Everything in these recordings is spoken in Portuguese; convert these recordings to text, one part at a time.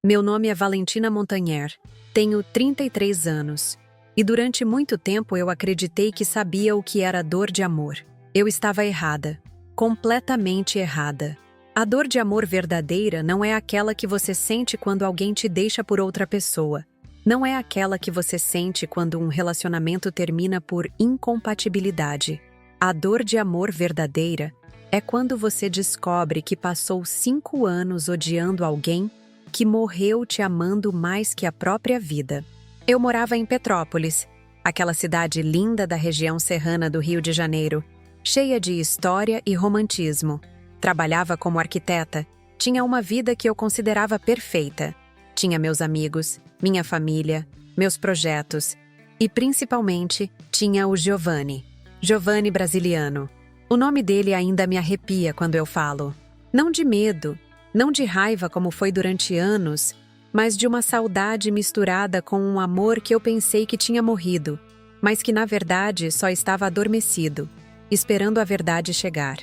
Meu nome é Valentina Montagnier, tenho 33 anos, e durante muito tempo eu acreditei que sabia o que era dor de amor. Eu estava errada, completamente errada. A dor de amor verdadeira não é aquela que você sente quando alguém te deixa por outra pessoa. Não é aquela que você sente quando um relacionamento termina por incompatibilidade. A dor de amor verdadeira é quando você descobre que passou 5 anos odiando alguém que morreu te amando mais que a própria vida. Eu morava em Petrópolis, aquela cidade linda da região serrana do Rio de Janeiro, cheia de história e romantismo. Trabalhava como arquiteta, tinha uma vida que eu considerava perfeita. Tinha meus amigos, minha família, meus projetos e, principalmente, tinha o Giovanni brasiliano. O nome dele ainda me arrepia quando eu falo. Não de medo, não de raiva como foi durante anos, mas de uma saudade misturada com um amor que eu pensei que tinha morrido, mas que na verdade só estava adormecido, esperando a verdade chegar.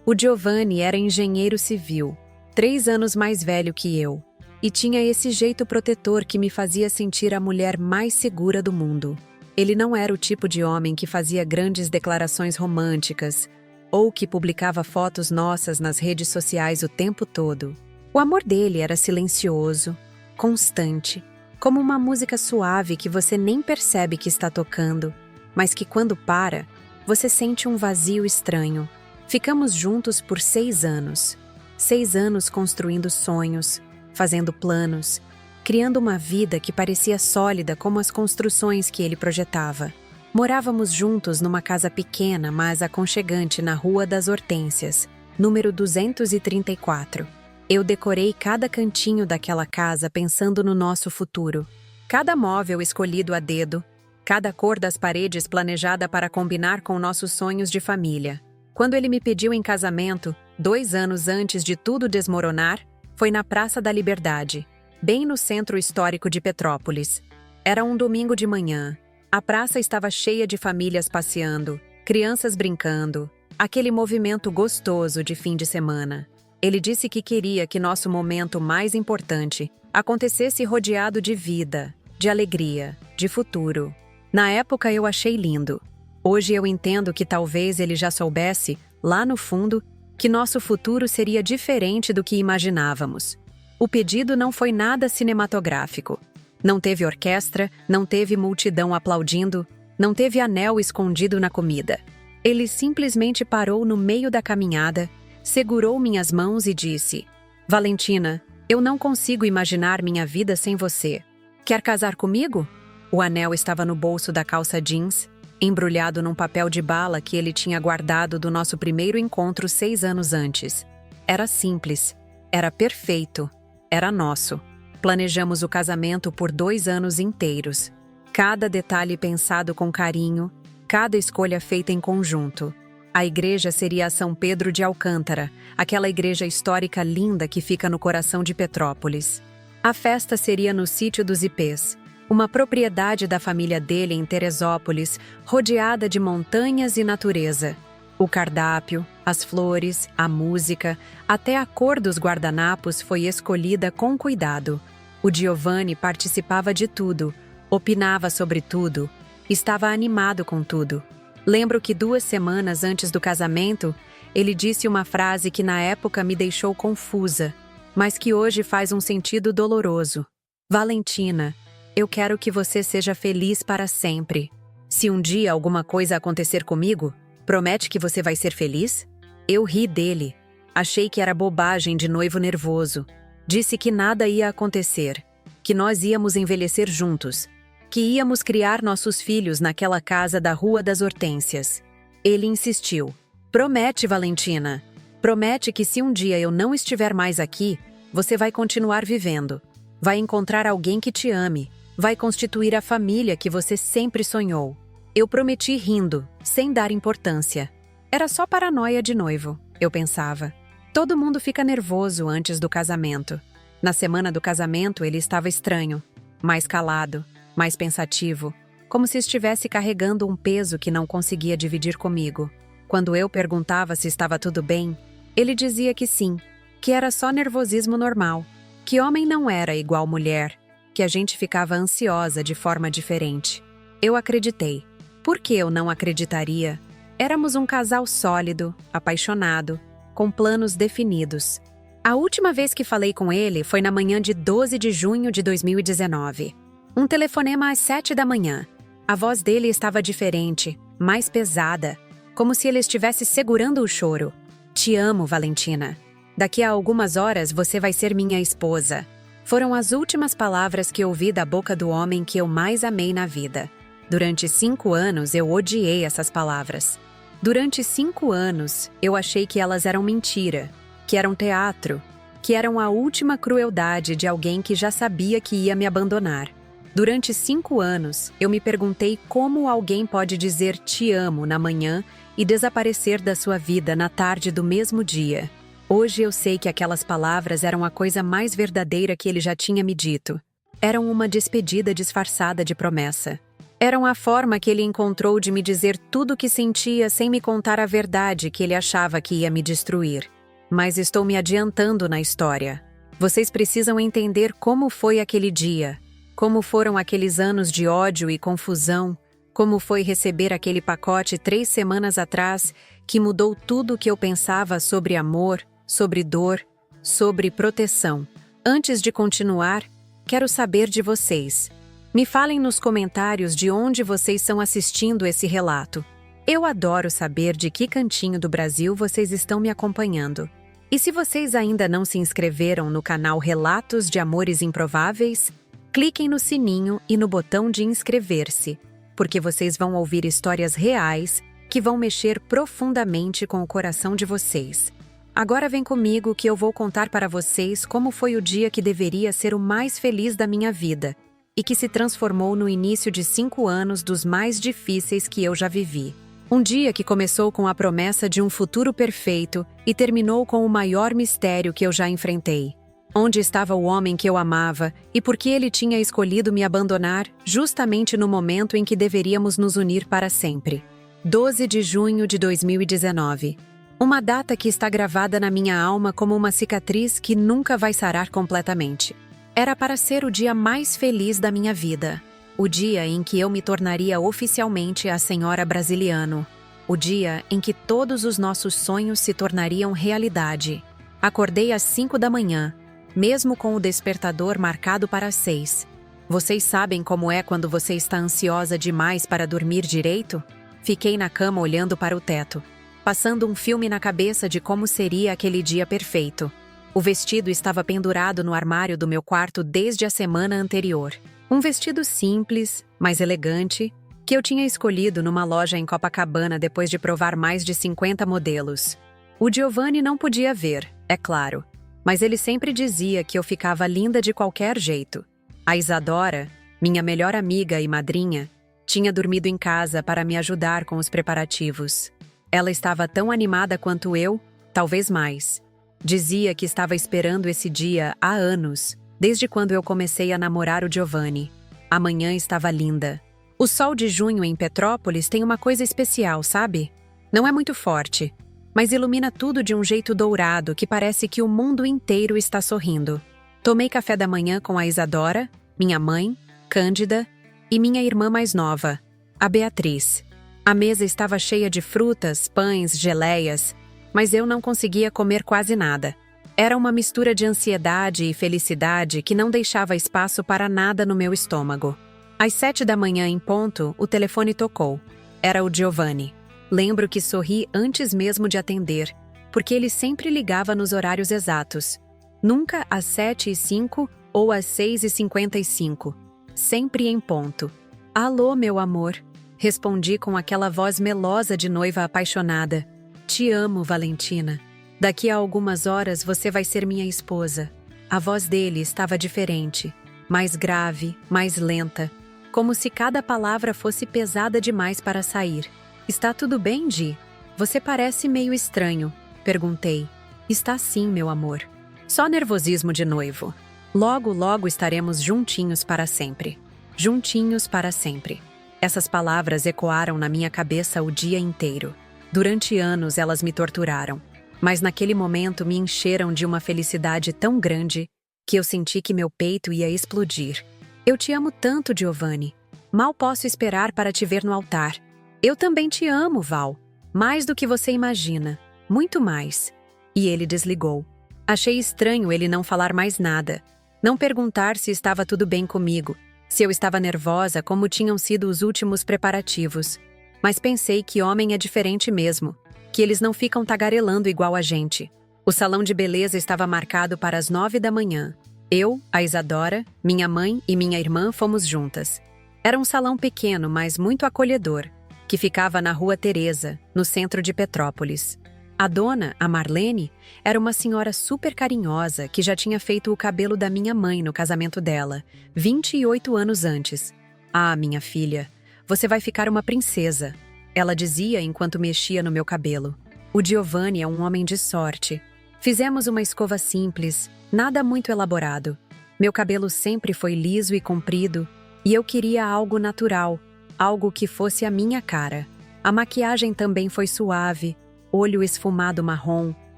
O Giovanni era engenheiro civil, 3 anos mais velho que eu, e tinha esse jeito protetor que me fazia sentir a mulher mais segura do mundo. Ele não era o tipo de homem que fazia grandes declarações românticas ou que publicava fotos nossas nas redes sociais o tempo todo. O amor dele era silencioso, constante, como uma música suave que você nem percebe que está tocando, mas que quando para, você sente um vazio estranho. Ficamos juntos por 6 anos. 6 anos construindo sonhos, fazendo planos, criando uma vida que parecia sólida como as construções que ele projetava. Morávamos juntos numa casa pequena, mas aconchegante na Rua das Hortênsias, número 234. Eu decorei cada cantinho daquela casa pensando no nosso futuro. Cada móvel escolhido a dedo, cada cor das paredes planejada para combinar com nossos sonhos de família. Quando ele me pediu em casamento, 2 anos antes de tudo desmoronar, foi na Praça da Liberdade, bem no centro histórico de Petrópolis. Era um domingo de manhã. A praça estava cheia de famílias passeando, crianças brincando, aquele movimento gostoso de fim de semana. Ele disse que queria que nosso momento mais importante acontecesse rodeado de vida, de alegria, de futuro. Na época eu achei lindo. Hoje eu entendo que talvez ele já soubesse, lá no fundo, que nosso futuro seria diferente do que imaginávamos. O pedido não foi nada cinematográfico. Não teve orquestra, não teve multidão aplaudindo, não teve anel escondido na comida. Ele simplesmente parou no meio da caminhada, segurou minhas mãos e disse: Valentina, eu não consigo imaginar minha vida sem você. Quer casar comigo? O anel estava no bolso da calça jeans, embrulhado num papel de bala que ele tinha guardado do nosso primeiro encontro 6 anos antes. Era simples, era perfeito, era nosso. Planejamos o casamento por 2 anos inteiros. Cada detalhe pensado com carinho, cada escolha feita em conjunto. A igreja seria a São Pedro de Alcântara, aquela igreja histórica linda que fica no coração de Petrópolis. A festa seria no Sítio dos Ipês, uma propriedade da família dele em Teresópolis, rodeada de montanhas e natureza. O cardápio, as flores, a música, até a cor dos guardanapos foi escolhida com cuidado. O Giovanni participava de tudo, opinava sobre tudo, estava animado com tudo. Lembro que 2 semanas antes do casamento, ele disse uma frase que na época me deixou confusa, mas que hoje faz um sentido doloroso. Valentina, eu quero que você seja feliz para sempre. Se um dia alguma coisa acontecer comigo, promete que você vai ser feliz? Eu ri dele. Achei que era bobagem de noivo nervoso. Disse que nada ia acontecer, que nós íamos envelhecer juntos, que íamos criar nossos filhos naquela casa da Rua das Hortênsias. Ele insistiu. Promete, Valentina. Promete que se um dia eu não estiver mais aqui, você vai continuar vivendo. Vai encontrar alguém que te ame. Vai constituir a família que você sempre sonhou. Eu prometi rindo, sem dar importância. Era só paranoia de noivo, eu pensava. Todo mundo fica nervoso antes do casamento. Na semana do casamento ele estava estranho, mais calado, mais pensativo, como se estivesse carregando um peso que não conseguia dividir comigo. Quando eu perguntava se estava tudo bem, ele dizia que sim, que era só nervosismo normal. Que homem não era igual mulher, que a gente ficava ansiosa de forma diferente. Eu acreditei. Por que eu não acreditaria? Éramos um casal sólido, apaixonado, com planos definidos. A última vez que falei com ele foi na manhã de 12 de junho de 2019. Um telefonema às 7 da manhã. A voz dele estava diferente, mais pesada, como se ele estivesse segurando o choro. Te amo, Valentina. Daqui a algumas horas você vai ser minha esposa. Foram as últimas palavras que ouvi da boca do homem que eu mais amei na vida. Durante 5 anos eu odiei essas palavras. Durante 5 anos eu achei que elas eram mentira, que eram teatro, que eram a última crueldade de alguém que já sabia que ia me abandonar. Durante 5 anos eu me perguntei como alguém pode dizer te amo na manhã e desaparecer da sua vida na tarde do mesmo dia. Hoje eu sei que aquelas palavras eram a coisa mais verdadeira que ele já tinha me dito. Eram uma despedida disfarçada de promessa. Eram a forma que ele encontrou de me dizer tudo o que sentia sem me contar a verdade que ele achava que ia me destruir. Mas estou me adiantando na história. Vocês precisam entender como foi aquele dia, como foram aqueles anos de ódio e confusão, como foi receber aquele pacote 3 semanas atrás que mudou tudo o que eu pensava sobre amor, sobre dor, sobre proteção. Antes de continuar, quero saber de vocês. Me falem nos comentários de onde vocês estão assistindo esse relato. Eu adoro saber de que cantinho do Brasil vocês estão me acompanhando. E se vocês ainda não se inscreveram no canal Relatos de Amores Improváveis, cliquem no sininho e no botão de inscrever-se, porque vocês vão ouvir histórias reais que vão mexer profundamente com o coração de vocês. Agora vem comigo que eu vou contar para vocês como foi o dia que deveria ser o mais feliz da minha vida e que se transformou no início de 5 anos dos mais difíceis que eu já vivi. Um dia que começou com a promessa de um futuro perfeito e terminou com o maior mistério que eu já enfrentei. Onde estava o homem que eu amava e por que ele tinha escolhido me abandonar justamente no momento em que deveríamos nos unir para sempre. 12 de junho de 2019. Uma data que está gravada na minha alma como uma cicatriz que nunca vai sarar completamente. Era para ser o dia mais feliz da minha vida. O dia em que eu me tornaria oficialmente a Senhora Brasiliano. O dia em que todos os nossos sonhos se tornariam realidade. Acordei às 5 da manhã, mesmo com o despertador marcado para as 6. Vocês sabem como é quando você está ansiosa demais para dormir direito? Fiquei na cama olhando para o teto, passando um filme na cabeça de como seria aquele dia perfeito. O vestido estava pendurado no armário do meu quarto desde a semana anterior. Um vestido simples, mas elegante, que eu tinha escolhido numa loja em Copacabana depois de provar mais de 50 modelos. O Giovanni não podia ver, é claro, mas ele sempre dizia que eu ficava linda de qualquer jeito. A Isadora, minha melhor amiga e madrinha, tinha dormido em casa para me ajudar com os preparativos. Ela estava tão animada quanto eu, talvez mais. Dizia que estava esperando esse dia há anos, desde quando eu comecei a namorar o Giovanni. A manhã estava linda. O sol de junho em Petrópolis tem uma coisa especial, sabe? Não é muito forte, mas ilumina tudo de um jeito dourado que parece que o mundo inteiro está sorrindo. Tomei café da manhã com a Isadora, minha mãe, Cândida e minha irmã mais nova, a Beatriz. A mesa estava cheia de frutas, pães, geleias, mas eu não conseguia comer quase nada. Era uma mistura de ansiedade e felicidade que não deixava espaço para nada no meu estômago. Às 7 da manhã em ponto, o telefone tocou. Era o Giovanni. Lembro que sorri antes mesmo de atender, porque ele sempre ligava nos horários exatos. Nunca às 7h05 ou às 6h55. Sempre em ponto. Alô, meu amor. Respondi com aquela voz melosa de noiva apaixonada. Te amo, Valentina. Daqui a algumas horas você vai ser minha esposa. A voz dele estava diferente, mais grave, mais lenta, como se cada palavra fosse pesada demais para sair. Está tudo bem, Di? Você parece meio estranho, perguntei. Está sim, meu amor. Só nervosismo de noivo. Logo, logo estaremos juntinhos para sempre. Juntinhos para sempre. Essas palavras ecoaram na minha cabeça o dia inteiro. Durante anos elas me torturaram, mas naquele momento me encheram de uma felicidade tão grande que eu senti que meu peito ia explodir. Eu te amo tanto, Giovanni. Mal posso esperar para te ver no altar. Eu também te amo, Val. Mais do que você imagina. Muito mais. E ele desligou. Achei estranho ele não falar mais nada. Não perguntar se estava tudo bem comigo, se eu estava nervosa, como tinham sido os últimos preparativos. Mas pensei que homem é diferente mesmo, que eles não ficam tagarelando igual a gente. O salão de beleza estava marcado para as 9 da manhã. Eu, a Isadora, minha mãe e minha irmã fomos juntas. Era um salão pequeno, mas muito acolhedor, que ficava na Rua Teresa, no centro de Petrópolis. A dona, a Marlene, era uma senhora super carinhosa que já tinha feito o cabelo da minha mãe no casamento dela, 28 anos antes. Ah, minha filha, você vai ficar uma princesa, ela dizia enquanto mexia no meu cabelo. O Giovanni é um homem de sorte. Fizemos uma escova simples, nada muito elaborado. Meu cabelo sempre foi liso e comprido, e eu queria algo natural, algo que fosse a minha cara. A maquiagem também foi suave, olho esfumado marrom,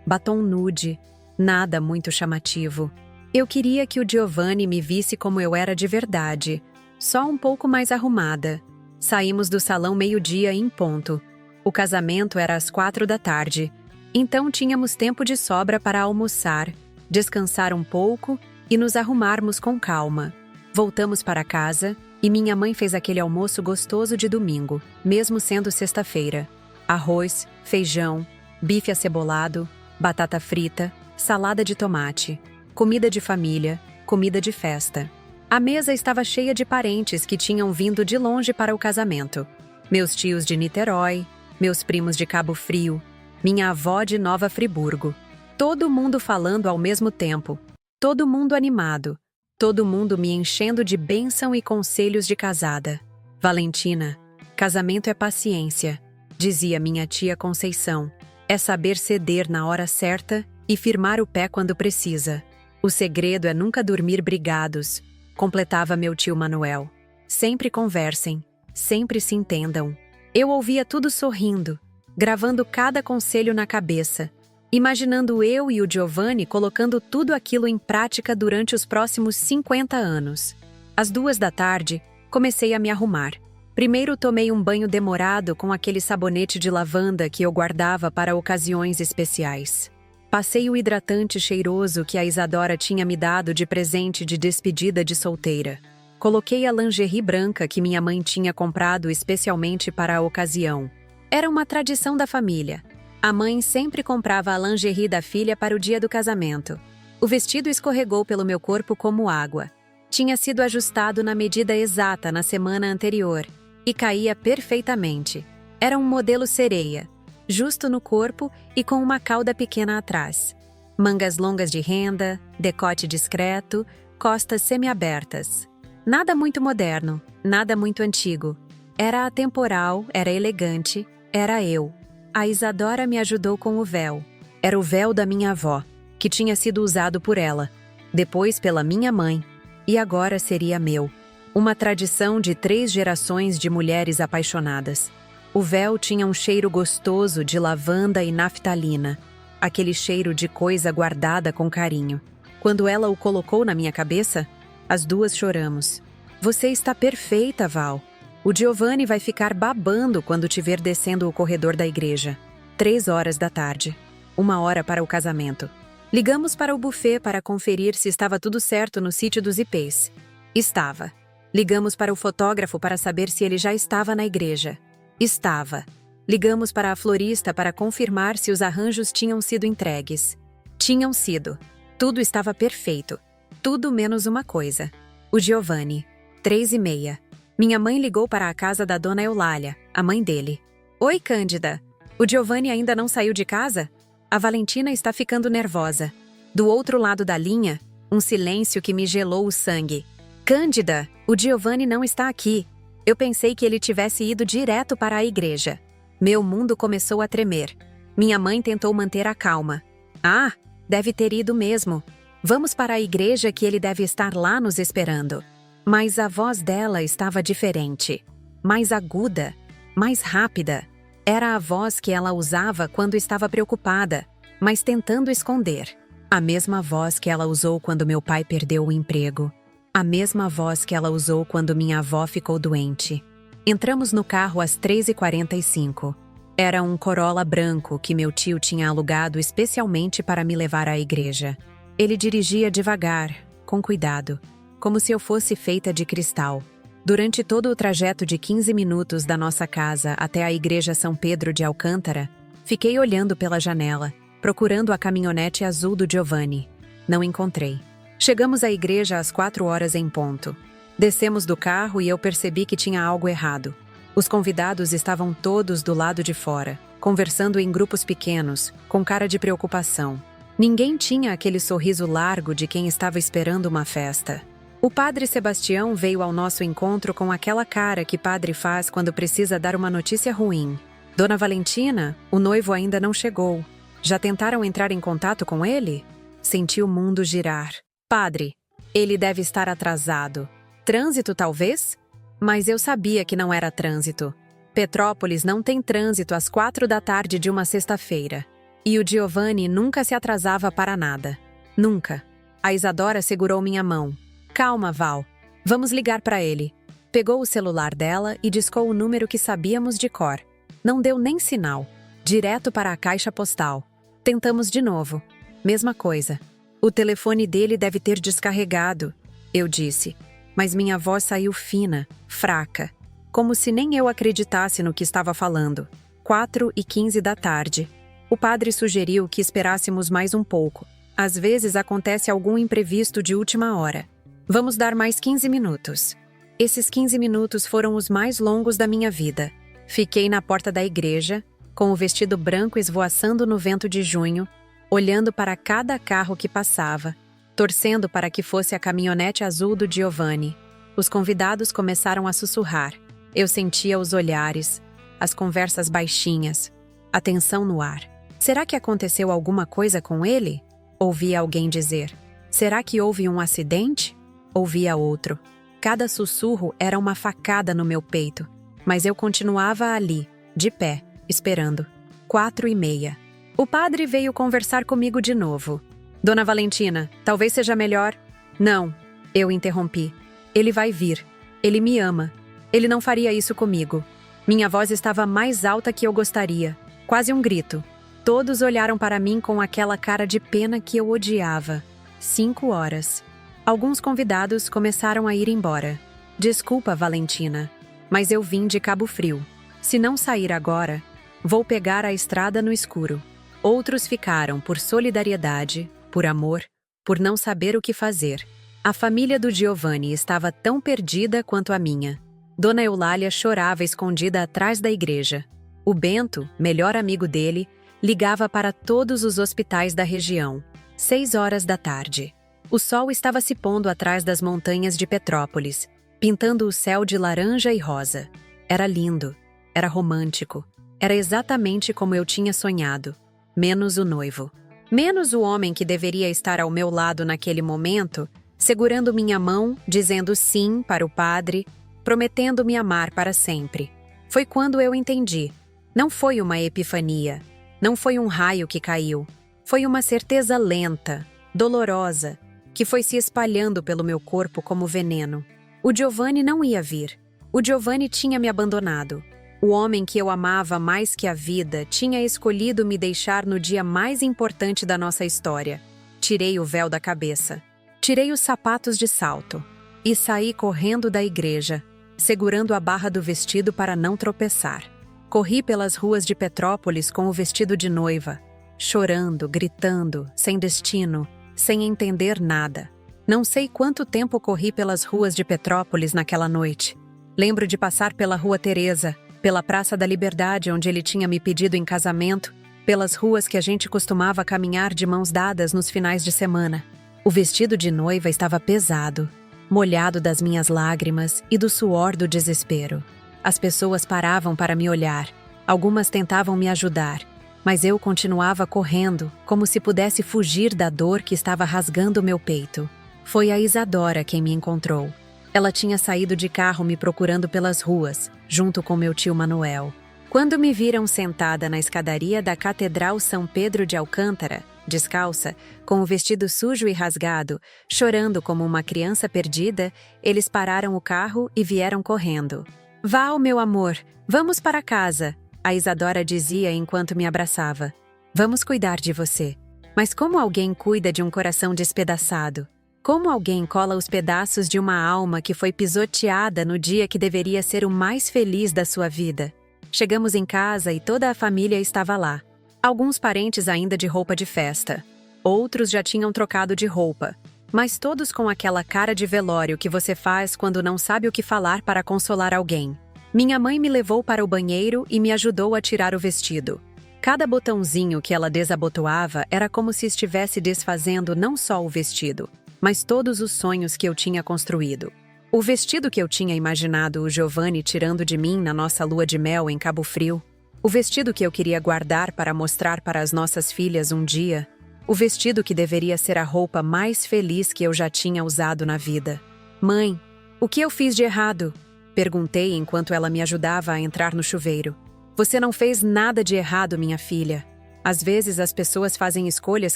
batom nude, nada muito chamativo. Eu queria que o Giovanni me visse como eu era de verdade, só um pouco mais arrumada. Saímos do salão meio-dia em ponto. O casamento era às 4 da tarde, então tínhamos tempo de sobra para almoçar, descansar um pouco e nos arrumarmos com calma. Voltamos para casa e minha mãe fez aquele almoço gostoso de domingo, mesmo sendo sexta-feira. Arroz, feijão, bife acebolado, batata frita, salada de tomate, comida de família, comida de festa. A mesa estava cheia de parentes que tinham vindo de longe para o casamento. Meus tios de Niterói, meus primos de Cabo Frio, minha avó de Nova Friburgo. Todo mundo falando ao mesmo tempo, todo mundo animado, todo mundo me enchendo de bênção e conselhos de casada. Valentina, casamento é paciência, dizia minha tia Conceição. É saber ceder na hora certa e firmar o pé quando precisa. O segredo é nunca dormir brigados, completava meu tio Manuel. Sempre conversem, sempre se entendam. Eu ouvia tudo sorrindo, gravando cada conselho na cabeça, imaginando eu e o Giovanni colocando tudo aquilo em prática durante os próximos 50 anos. Às 2 da tarde, comecei a me arrumar. Primeiro tomei um banho demorado com aquele sabonete de lavanda que eu guardava para ocasiões especiais. Passei o hidratante cheiroso que a Isadora tinha me dado de presente de despedida de solteira. Coloquei a lingerie branca que minha mãe tinha comprado especialmente para a ocasião. Era uma tradição da família. A mãe sempre comprava a lingerie da filha para o dia do casamento. O vestido escorregou pelo meu corpo como água. Tinha sido ajustado na medida exata na semana anterior e caía perfeitamente. Era um modelo sereia, justo no corpo e com uma cauda pequena atrás. Mangas longas de renda, decote discreto, costas semiabertas. Nada muito moderno, nada muito antigo. Era atemporal, era elegante, era eu. A Isadora me ajudou com o véu. Era o véu da minha avó, que tinha sido usado por ela, depois pela minha mãe, e agora seria meu. Uma tradição de 3 gerações de mulheres apaixonadas. O véu tinha um cheiro gostoso de lavanda e naftalina, aquele cheiro de coisa guardada com carinho. Quando ela o colocou na minha cabeça, as duas choramos. Você está perfeita, Val. O Giovanni vai ficar babando quando te ver descendo o corredor da igreja. 3 horas da tarde. 1 hora para o casamento. Ligamos para o buffet para conferir se estava tudo certo no sítio dos ipês. Estava. Ligamos para o fotógrafo para saber se ele já estava na igreja. Estava. Ligamos para a florista para confirmar se os arranjos tinham sido entregues. Tinham sido. Tudo estava perfeito. Tudo menos uma coisa. O Giovanni. 3h30. Minha mãe ligou para a casa da dona Eulália, a mãe dele. Oi, Cândida. O Giovanni ainda não saiu de casa? A Valentina está ficando nervosa. Do outro lado da linha, um silêncio que me gelou o sangue. Cândida, o Giovanni não está aqui. Eu pensei que ele tivesse ido direto para a igreja. Meu mundo começou a tremer. Minha mãe tentou manter a calma. Ah, deve ter ido mesmo. Vamos para a igreja que ele deve estar lá nos esperando. Mas a voz dela estava diferente. Mais aguda, mais rápida. Era a voz que ela usava quando estava preocupada, mas tentando esconder. A mesma voz que ela usou quando meu pai perdeu o emprego. A mesma voz que ela usou quando minha avó ficou doente. Entramos no carro às 3h45. Era um Corolla branco que meu tio tinha alugado especialmente para me levar à igreja. Ele dirigia devagar, com cuidado, como se eu fosse feita de cristal. Durante todo o trajeto de 15 minutos da nossa casa até a igreja São Pedro de Alcântara, fiquei olhando pela janela, procurando a caminhonete azul do Giovanni. Não encontrei. Chegamos à igreja às 4h em ponto. Descemos do carro e eu percebi que tinha algo errado. Os convidados estavam todos do lado de fora, conversando em grupos pequenos, com cara de preocupação. Ninguém tinha aquele sorriso largo de quem estava esperando uma festa. O padre Sebastião veio ao nosso encontro com aquela cara que padre faz quando precisa dar uma notícia ruim. Dona Valentina, o noivo ainda não chegou. Já tentaram entrar em contato com ele? Senti o mundo girar. Padre, ele deve estar atrasado. Trânsito, talvez? Mas eu sabia que não era trânsito. Petrópolis não tem trânsito às 4h de uma sexta-feira. E o Giovanni nunca se atrasava para nada. Nunca. A Isadora segurou minha mão. Calma, Val. Vamos ligar para ele. Pegou o celular dela e discou o número que sabíamos de cor. Não deu nem sinal. Direto para a caixa postal. Tentamos de novo. Mesma coisa. O telefone dele deve ter descarregado, eu disse. Mas minha voz saiu fina, fraca, como se nem eu acreditasse no que estava falando. 4h15. O padre sugeriu que esperássemos mais um pouco. Às vezes acontece algum imprevisto de última hora. Vamos dar mais 15 minutos. Esses 15 minutos foram os mais longos da minha vida. Fiquei na porta da igreja, com o vestido branco esvoaçando no vento de junho, olhando para cada carro que passava, torcendo para que fosse a caminhonete azul do Giovanni. Os convidados começaram a sussurrar. Eu sentia os olhares, as conversas baixinhas, a tensão no ar. Será que aconteceu alguma coisa com ele? Ouvia alguém dizer. Será que houve um acidente? Ouvia outro. Cada sussurro era uma facada no meu peito, mas eu continuava ali, de pé, esperando. 4h30. O padre veio conversar comigo de novo. Dona Valentina, talvez seja melhor... Não, eu interrompi. Ele vai vir. Ele me ama. Ele não faria isso comigo. Minha voz estava mais alta que eu gostaria. Quase um grito. Todos olharam para mim com aquela cara de pena que eu odiava. 5h. Alguns convidados começaram a ir embora. Desculpa, Valentina, mas eu vim de Cabo Frio. Se não sair agora, vou pegar a estrada no escuro. Outros ficaram por solidariedade, por amor, por não saber o que fazer. A família do Giovanni estava tão perdida quanto a minha. Dona Eulália chorava escondida atrás da igreja. O Bento, melhor amigo dele, ligava para todos os hospitais da região. 6h. O sol estava se pondo atrás das montanhas de Petrópolis, pintando o céu de laranja e rosa. Era lindo, era romântico, era exatamente como eu tinha sonhado. Menos o noivo. Menos o homem que deveria estar ao meu lado naquele momento, segurando minha mão, dizendo sim para o padre, prometendo me amar para sempre. Foi quando eu entendi. Não foi uma epifania, não foi um raio que caiu. Foi uma certeza lenta, dolorosa, que foi se espalhando pelo meu corpo como veneno. O Giovanni não ia vir. O Giovanni tinha me abandonado. O homem que eu amava mais que a vida tinha escolhido me deixar no dia mais importante da nossa história. Tirei o véu da cabeça. Tirei os sapatos de salto. E saí correndo da igreja, segurando a barra do vestido para não tropeçar. Corri pelas ruas de Petrópolis com o vestido de noiva, chorando, gritando, sem destino, sem entender nada. Não sei quanto tempo corri pelas ruas de Petrópolis naquela noite. Lembro de passar pela Rua Teresa, pela Praça da Liberdade, onde ele tinha me pedido em casamento, pelas ruas que a gente costumava caminhar de mãos dadas nos finais de semana. O vestido de noiva estava pesado, molhado das minhas lágrimas e do suor do desespero. As pessoas paravam para me olhar. Algumas tentavam me ajudar, mas eu continuava correndo, como se pudesse fugir da dor que estava rasgando meu peito. Foi a Isadora quem me encontrou. Ela tinha saído de carro me procurando pelas ruas, junto com meu tio Manuel. Quando me viram sentada na escadaria da Catedral São Pedro de Alcântara, descalça, com o vestido sujo e rasgado, chorando como uma criança perdida, eles pararam o carro e vieram correndo. Val, meu amor, vamos para casa, a Isadora dizia enquanto me abraçava. Vamos cuidar de você. Mas como alguém cuida de um coração despedaçado? Como alguém cola os pedaços de uma alma que foi pisoteada no dia que deveria ser o mais feliz da sua vida? Chegamos em casa e toda a família estava lá. Alguns parentes ainda de roupa de festa. Outros já tinham trocado de roupa. Mas todos com aquela cara de velório que você faz quando não sabe o que falar para consolar alguém. Minha mãe me levou para o banheiro e me ajudou a tirar o vestido. Cada botãozinho que ela desabotoava era como se estivesse desfazendo não só o vestido, mas todos os sonhos que eu tinha construído. O vestido que eu tinha imaginado o Giovanni tirando de mim na nossa lua de mel em Cabo Frio. O vestido que eu queria guardar para mostrar para as nossas filhas um dia. O vestido que deveria ser a roupa mais feliz que eu já tinha usado na vida. Mãe, o que eu fiz de errado? Perguntei enquanto ela me ajudava a entrar no chuveiro. Você não fez nada de errado, minha filha. Às vezes as pessoas fazem escolhas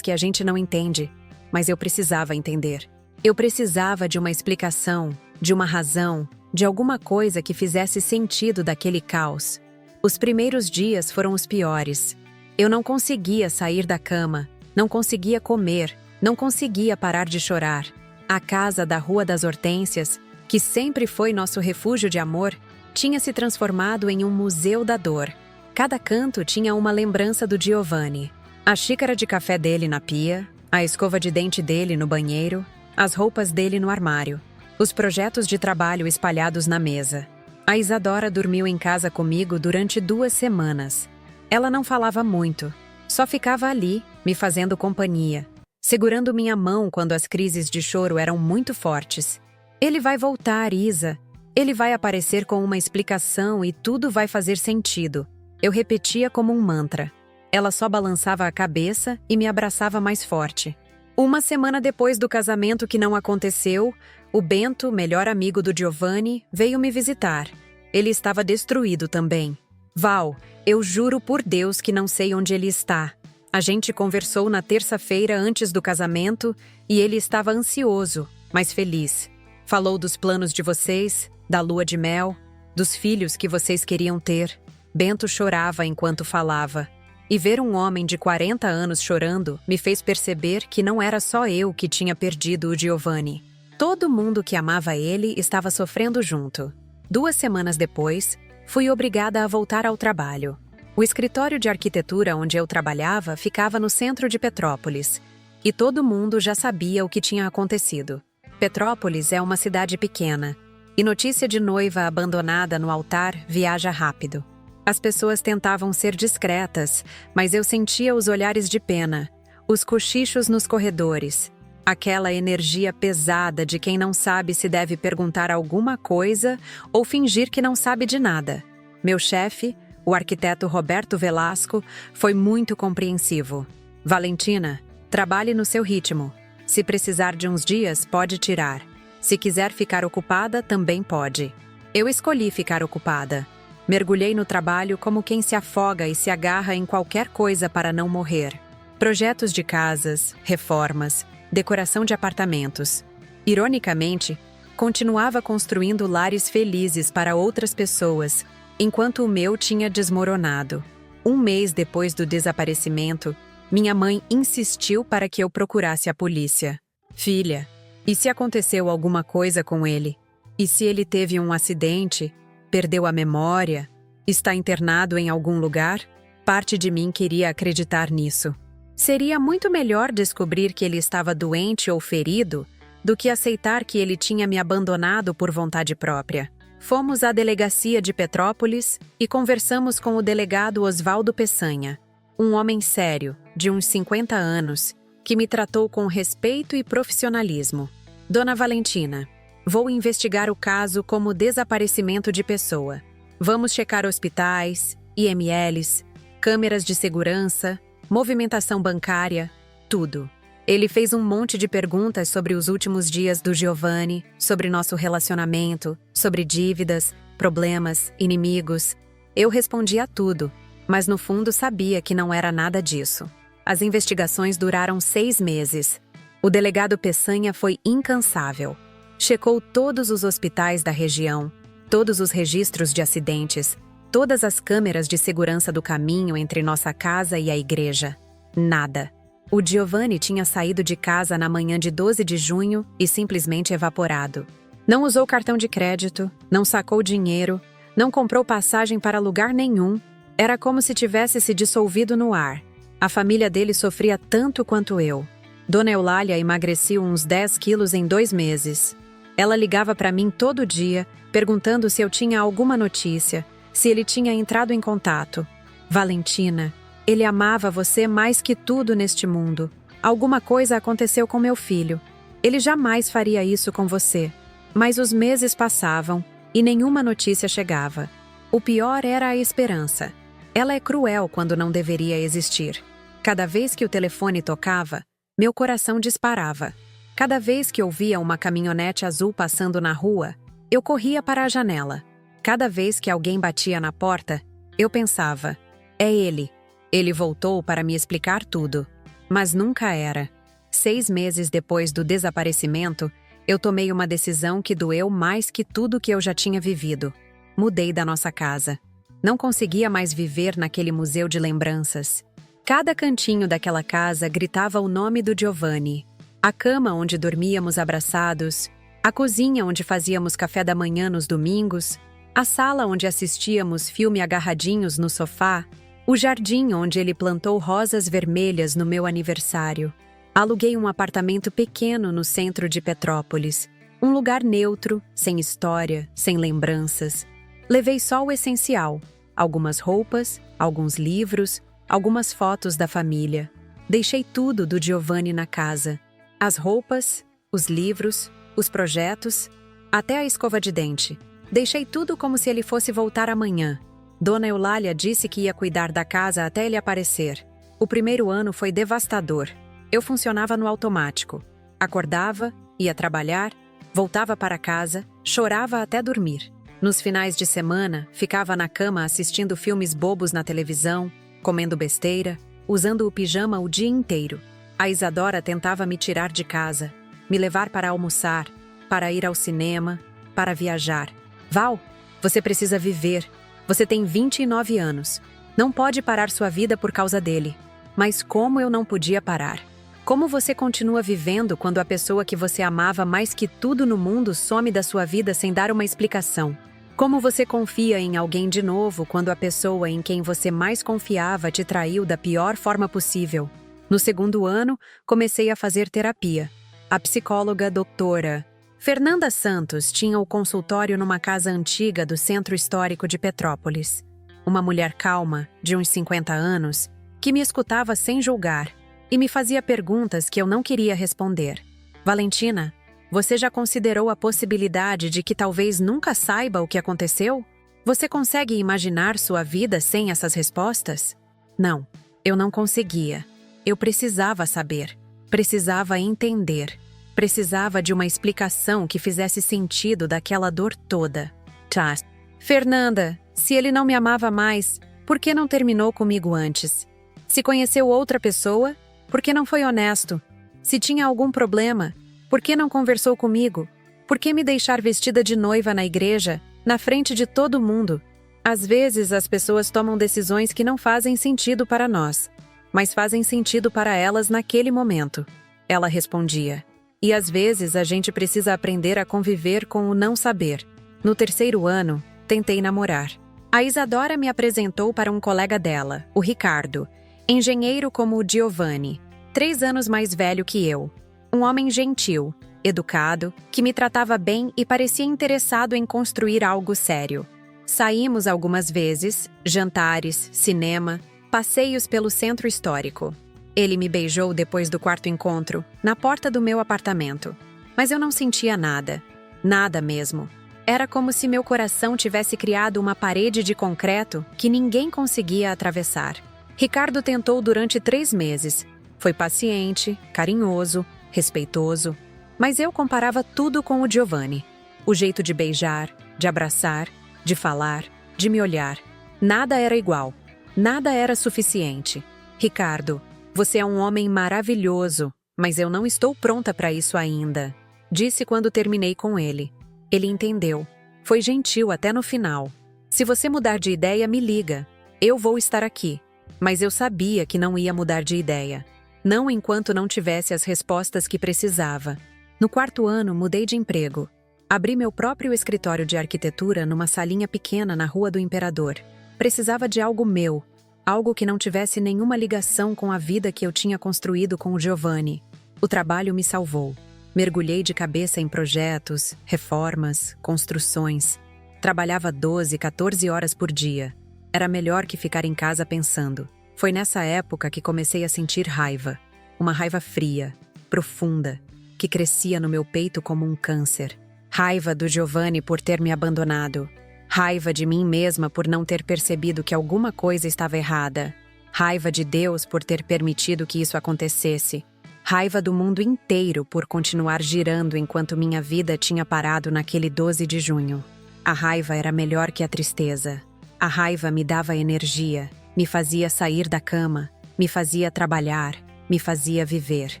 que a gente não entende, mas eu precisava entender. Eu precisava de uma explicação, de uma razão, de alguma coisa que fizesse sentido daquele caos. Os primeiros dias foram os piores. Eu não conseguia sair da cama, não conseguia comer, não conseguia parar de chorar. A casa da Rua das Hortênsias, que sempre foi nosso refúgio de amor, tinha se transformado em um museu da dor. Cada canto tinha uma lembrança do Giovanni. A xícara de café dele na pia, a escova de dente dele no banheiro, as roupas dele no armário, os projetos de trabalho espalhados na mesa. A Isadora dormiu em casa comigo durante 2 semanas. Ela não falava muito, só ficava ali, me fazendo companhia, segurando minha mão quando as crises de choro eram muito fortes. Ele vai voltar, Isa. Ele vai aparecer com uma explicação e tudo vai fazer sentido. Eu repetia como um mantra. Ela só balançava a cabeça e me abraçava mais forte. 1 semana depois do casamento que não aconteceu, o Bento, melhor amigo do Giovanni, veio me visitar. Ele estava destruído também. Val, eu juro por Deus que não sei onde ele está. A gente conversou na terça-feira antes do casamento e ele estava ansioso, mas feliz. Falou dos planos de vocês, da lua de mel, dos filhos que vocês queriam ter. Bento chorava enquanto falava. E ver um homem de 40 anos chorando me fez perceber que não era só eu que tinha perdido o Giovanni. Todo mundo que amava ele estava sofrendo junto. 2 semanas depois, fui obrigada a voltar ao trabalho. O escritório de arquitetura onde eu trabalhava ficava no centro de Petrópolis. E todo mundo já sabia o que tinha acontecido. Petrópolis é uma cidade pequena. E notícia de noiva abandonada no altar viaja rápido. As pessoas tentavam ser discretas, mas eu sentia os olhares de pena, os cochichos nos corredores, aquela energia pesada de quem não sabe se deve perguntar alguma coisa ou fingir que não sabe de nada. Meu chefe, o arquiteto Roberto Velasco, foi muito compreensivo. Valentina, trabalhe no seu ritmo. Se precisar de uns dias, pode tirar. Se quiser ficar ocupada, também pode. Eu escolhi ficar ocupada. Mergulhei no trabalho como quem se afoga e se agarra em qualquer coisa para não morrer. Projetos de casas, reformas, decoração de apartamentos. Ironicamente, continuava construindo lares felizes para outras pessoas, enquanto o meu tinha desmoronado. 1 mês depois do desaparecimento, minha mãe insistiu para que eu procurasse a polícia. Filha, e se aconteceu alguma coisa com ele? E se ele teve um acidente? Perdeu a memória? Está internado em algum lugar? Parte de mim queria acreditar nisso. Seria muito melhor descobrir que ele estava doente ou ferido do que aceitar que ele tinha me abandonado por vontade própria. Fomos à delegacia de Petrópolis e conversamos com o delegado Osvaldo Peçanha, um homem sério, de uns 50 anos, que me tratou com respeito e profissionalismo. Dona Valentina, vou investigar o caso como desaparecimento de pessoa. Vamos checar hospitais, IMLs, câmeras de segurança, movimentação bancária, tudo. Ele fez um monte de perguntas sobre os últimos dias do Giovanni, sobre nosso relacionamento, sobre dívidas, problemas, inimigos. Eu respondi a tudo, mas no fundo sabia que não era nada disso. As investigações duraram 6 meses. O delegado Peçanha foi incansável. Checou todos os hospitais da região, todos os registros de acidentes, todas as câmeras de segurança do caminho entre nossa casa e a igreja. Nada. O Giovanni tinha saído de casa na manhã de 12 de junho e simplesmente evaporado. Não usou cartão de crédito, não sacou dinheiro, não comprou passagem para lugar nenhum. Era como se tivesse se dissolvido no ar. A família dele sofria tanto quanto eu. Dona Eulália emagreceu uns 10 quilos em 2 meses. Ela ligava para mim todo dia, perguntando se eu tinha alguma notícia, se ele tinha entrado em contato. Valentina, ele amava você mais que tudo neste mundo. Alguma coisa aconteceu com meu filho. Ele jamais faria isso com você. Mas os meses passavam e nenhuma notícia chegava. O pior era a esperança. Ela é cruel quando não deveria existir. Cada vez que o telefone tocava, meu coração disparava. Cada vez que ouvia uma caminhonete azul passando na rua, eu corria para a janela. Cada vez que alguém batia na porta, eu pensava, é ele. Ele voltou para me explicar tudo. Mas nunca era. 6 meses depois do desaparecimento, eu tomei uma decisão que doeu mais que tudo que eu já tinha vivido. Mudei da nossa casa. Não conseguia mais viver naquele museu de lembranças. Cada cantinho daquela casa gritava o nome do Giovanni. A cama onde dormíamos abraçados, a cozinha onde fazíamos café da manhã nos domingos, a sala onde assistíamos filme agarradinhos no sofá, o jardim onde ele plantou rosas vermelhas no meu aniversário. Aluguei um apartamento pequeno no centro de Petrópolis, um lugar neutro, sem história, sem lembranças. Levei só o essencial, algumas roupas, alguns livros, algumas fotos da família. Deixei tudo do Giovanni na casa. As roupas, os livros, os projetos, até a escova de dente. Deixei tudo como se ele fosse voltar amanhã. Dona Eulália disse que ia cuidar da casa até ele aparecer. O primeiro ano foi devastador. Eu funcionava no automático. Acordava, ia trabalhar, voltava para casa, chorava até dormir. Nos finais de semana, ficava na cama assistindo filmes bobos na televisão, comendo besteira, usando o pijama o dia inteiro. A Isadora tentava me tirar de casa, me levar para almoçar, para ir ao cinema, para viajar. Val, você precisa viver. Você tem 29 anos. Não pode parar sua vida por causa dele. Mas como eu não podia parar? Como você continua vivendo quando a pessoa que você amava mais que tudo no mundo some da sua vida sem dar uma explicação? Como você confia em alguém de novo quando a pessoa em quem você mais confiava te traiu da pior forma possível? No segundo ano, comecei a fazer terapia. A psicóloga doutora Fernanda Santos tinha o consultório numa casa antiga do Centro Histórico de Petrópolis. Uma mulher calma, de uns 50 anos, que me escutava sem julgar e me fazia perguntas que eu não queria responder. Valentina, você já considerou a possibilidade de que talvez nunca saiba o que aconteceu? Você consegue imaginar sua vida sem essas respostas? Não, eu não conseguia. Eu precisava saber. Precisava entender. Precisava de uma explicação que fizesse sentido daquela dor toda. Tá. Fernanda, se ele não me amava mais, por que não terminou comigo antes? Se conheceu outra pessoa, por que não foi honesto? Se tinha algum problema, por que não conversou comigo? Por que me deixar vestida de noiva na igreja, na frente de todo mundo? Às vezes as pessoas tomam decisões que não fazem sentido para nós, mas fazem sentido para elas naquele momento. Ela respondia. E às vezes a gente precisa aprender a conviver com o não saber. No terceiro ano, tentei namorar. A Isadora me apresentou para um colega dela, o Ricardo, engenheiro como o Giovanni, 3 anos mais velho que eu. Um homem gentil, educado, que me tratava bem e parecia interessado em construir algo sério. Saímos algumas vezes, jantares, cinema, passeios pelo centro histórico. Ele me beijou depois do 4º encontro, na porta do meu apartamento. Mas eu não sentia nada. Nada mesmo. Era como se meu coração tivesse criado uma parede de concreto que ninguém conseguia atravessar. Ricardo tentou durante 3 meses. Foi paciente, carinhoso, respeitoso. Mas eu comparava tudo com o Giovanni. O jeito de beijar, de abraçar, de falar, de me olhar. Nada era igual. Nada era suficiente. Ricardo, Você é um homem maravilhoso, mas eu não estou pronta para isso ainda. Disse quando terminei com ele. Ele entendeu. Foi gentil até no final. Se você mudar de ideia, me liga. Eu vou estar aqui. Mas eu sabia que não ia mudar de ideia. Não enquanto não tivesse as respostas que precisava. No 4º ano, mudei de emprego. Abri meu próprio escritório de arquitetura numa salinha pequena na Rua do Imperador. Precisava de algo meu, algo que não tivesse nenhuma ligação com a vida que eu tinha construído com o Giovanni. O trabalho me salvou. Mergulhei de cabeça em projetos, reformas, construções. Trabalhava 12, 14 horas por dia. Era melhor que ficar em casa pensando. Foi nessa época que comecei a sentir raiva. Uma raiva fria, profunda, que crescia no meu peito como um câncer. Raiva do Giovanni por ter me abandonado. Raiva de mim mesma por não ter percebido que alguma coisa estava errada. Raiva de Deus por ter permitido que isso acontecesse. Raiva do mundo inteiro por continuar girando enquanto minha vida tinha parado naquele 12 de junho. A raiva era melhor que a tristeza. A raiva me dava energia, me fazia sair da cama, me fazia trabalhar, me fazia viver.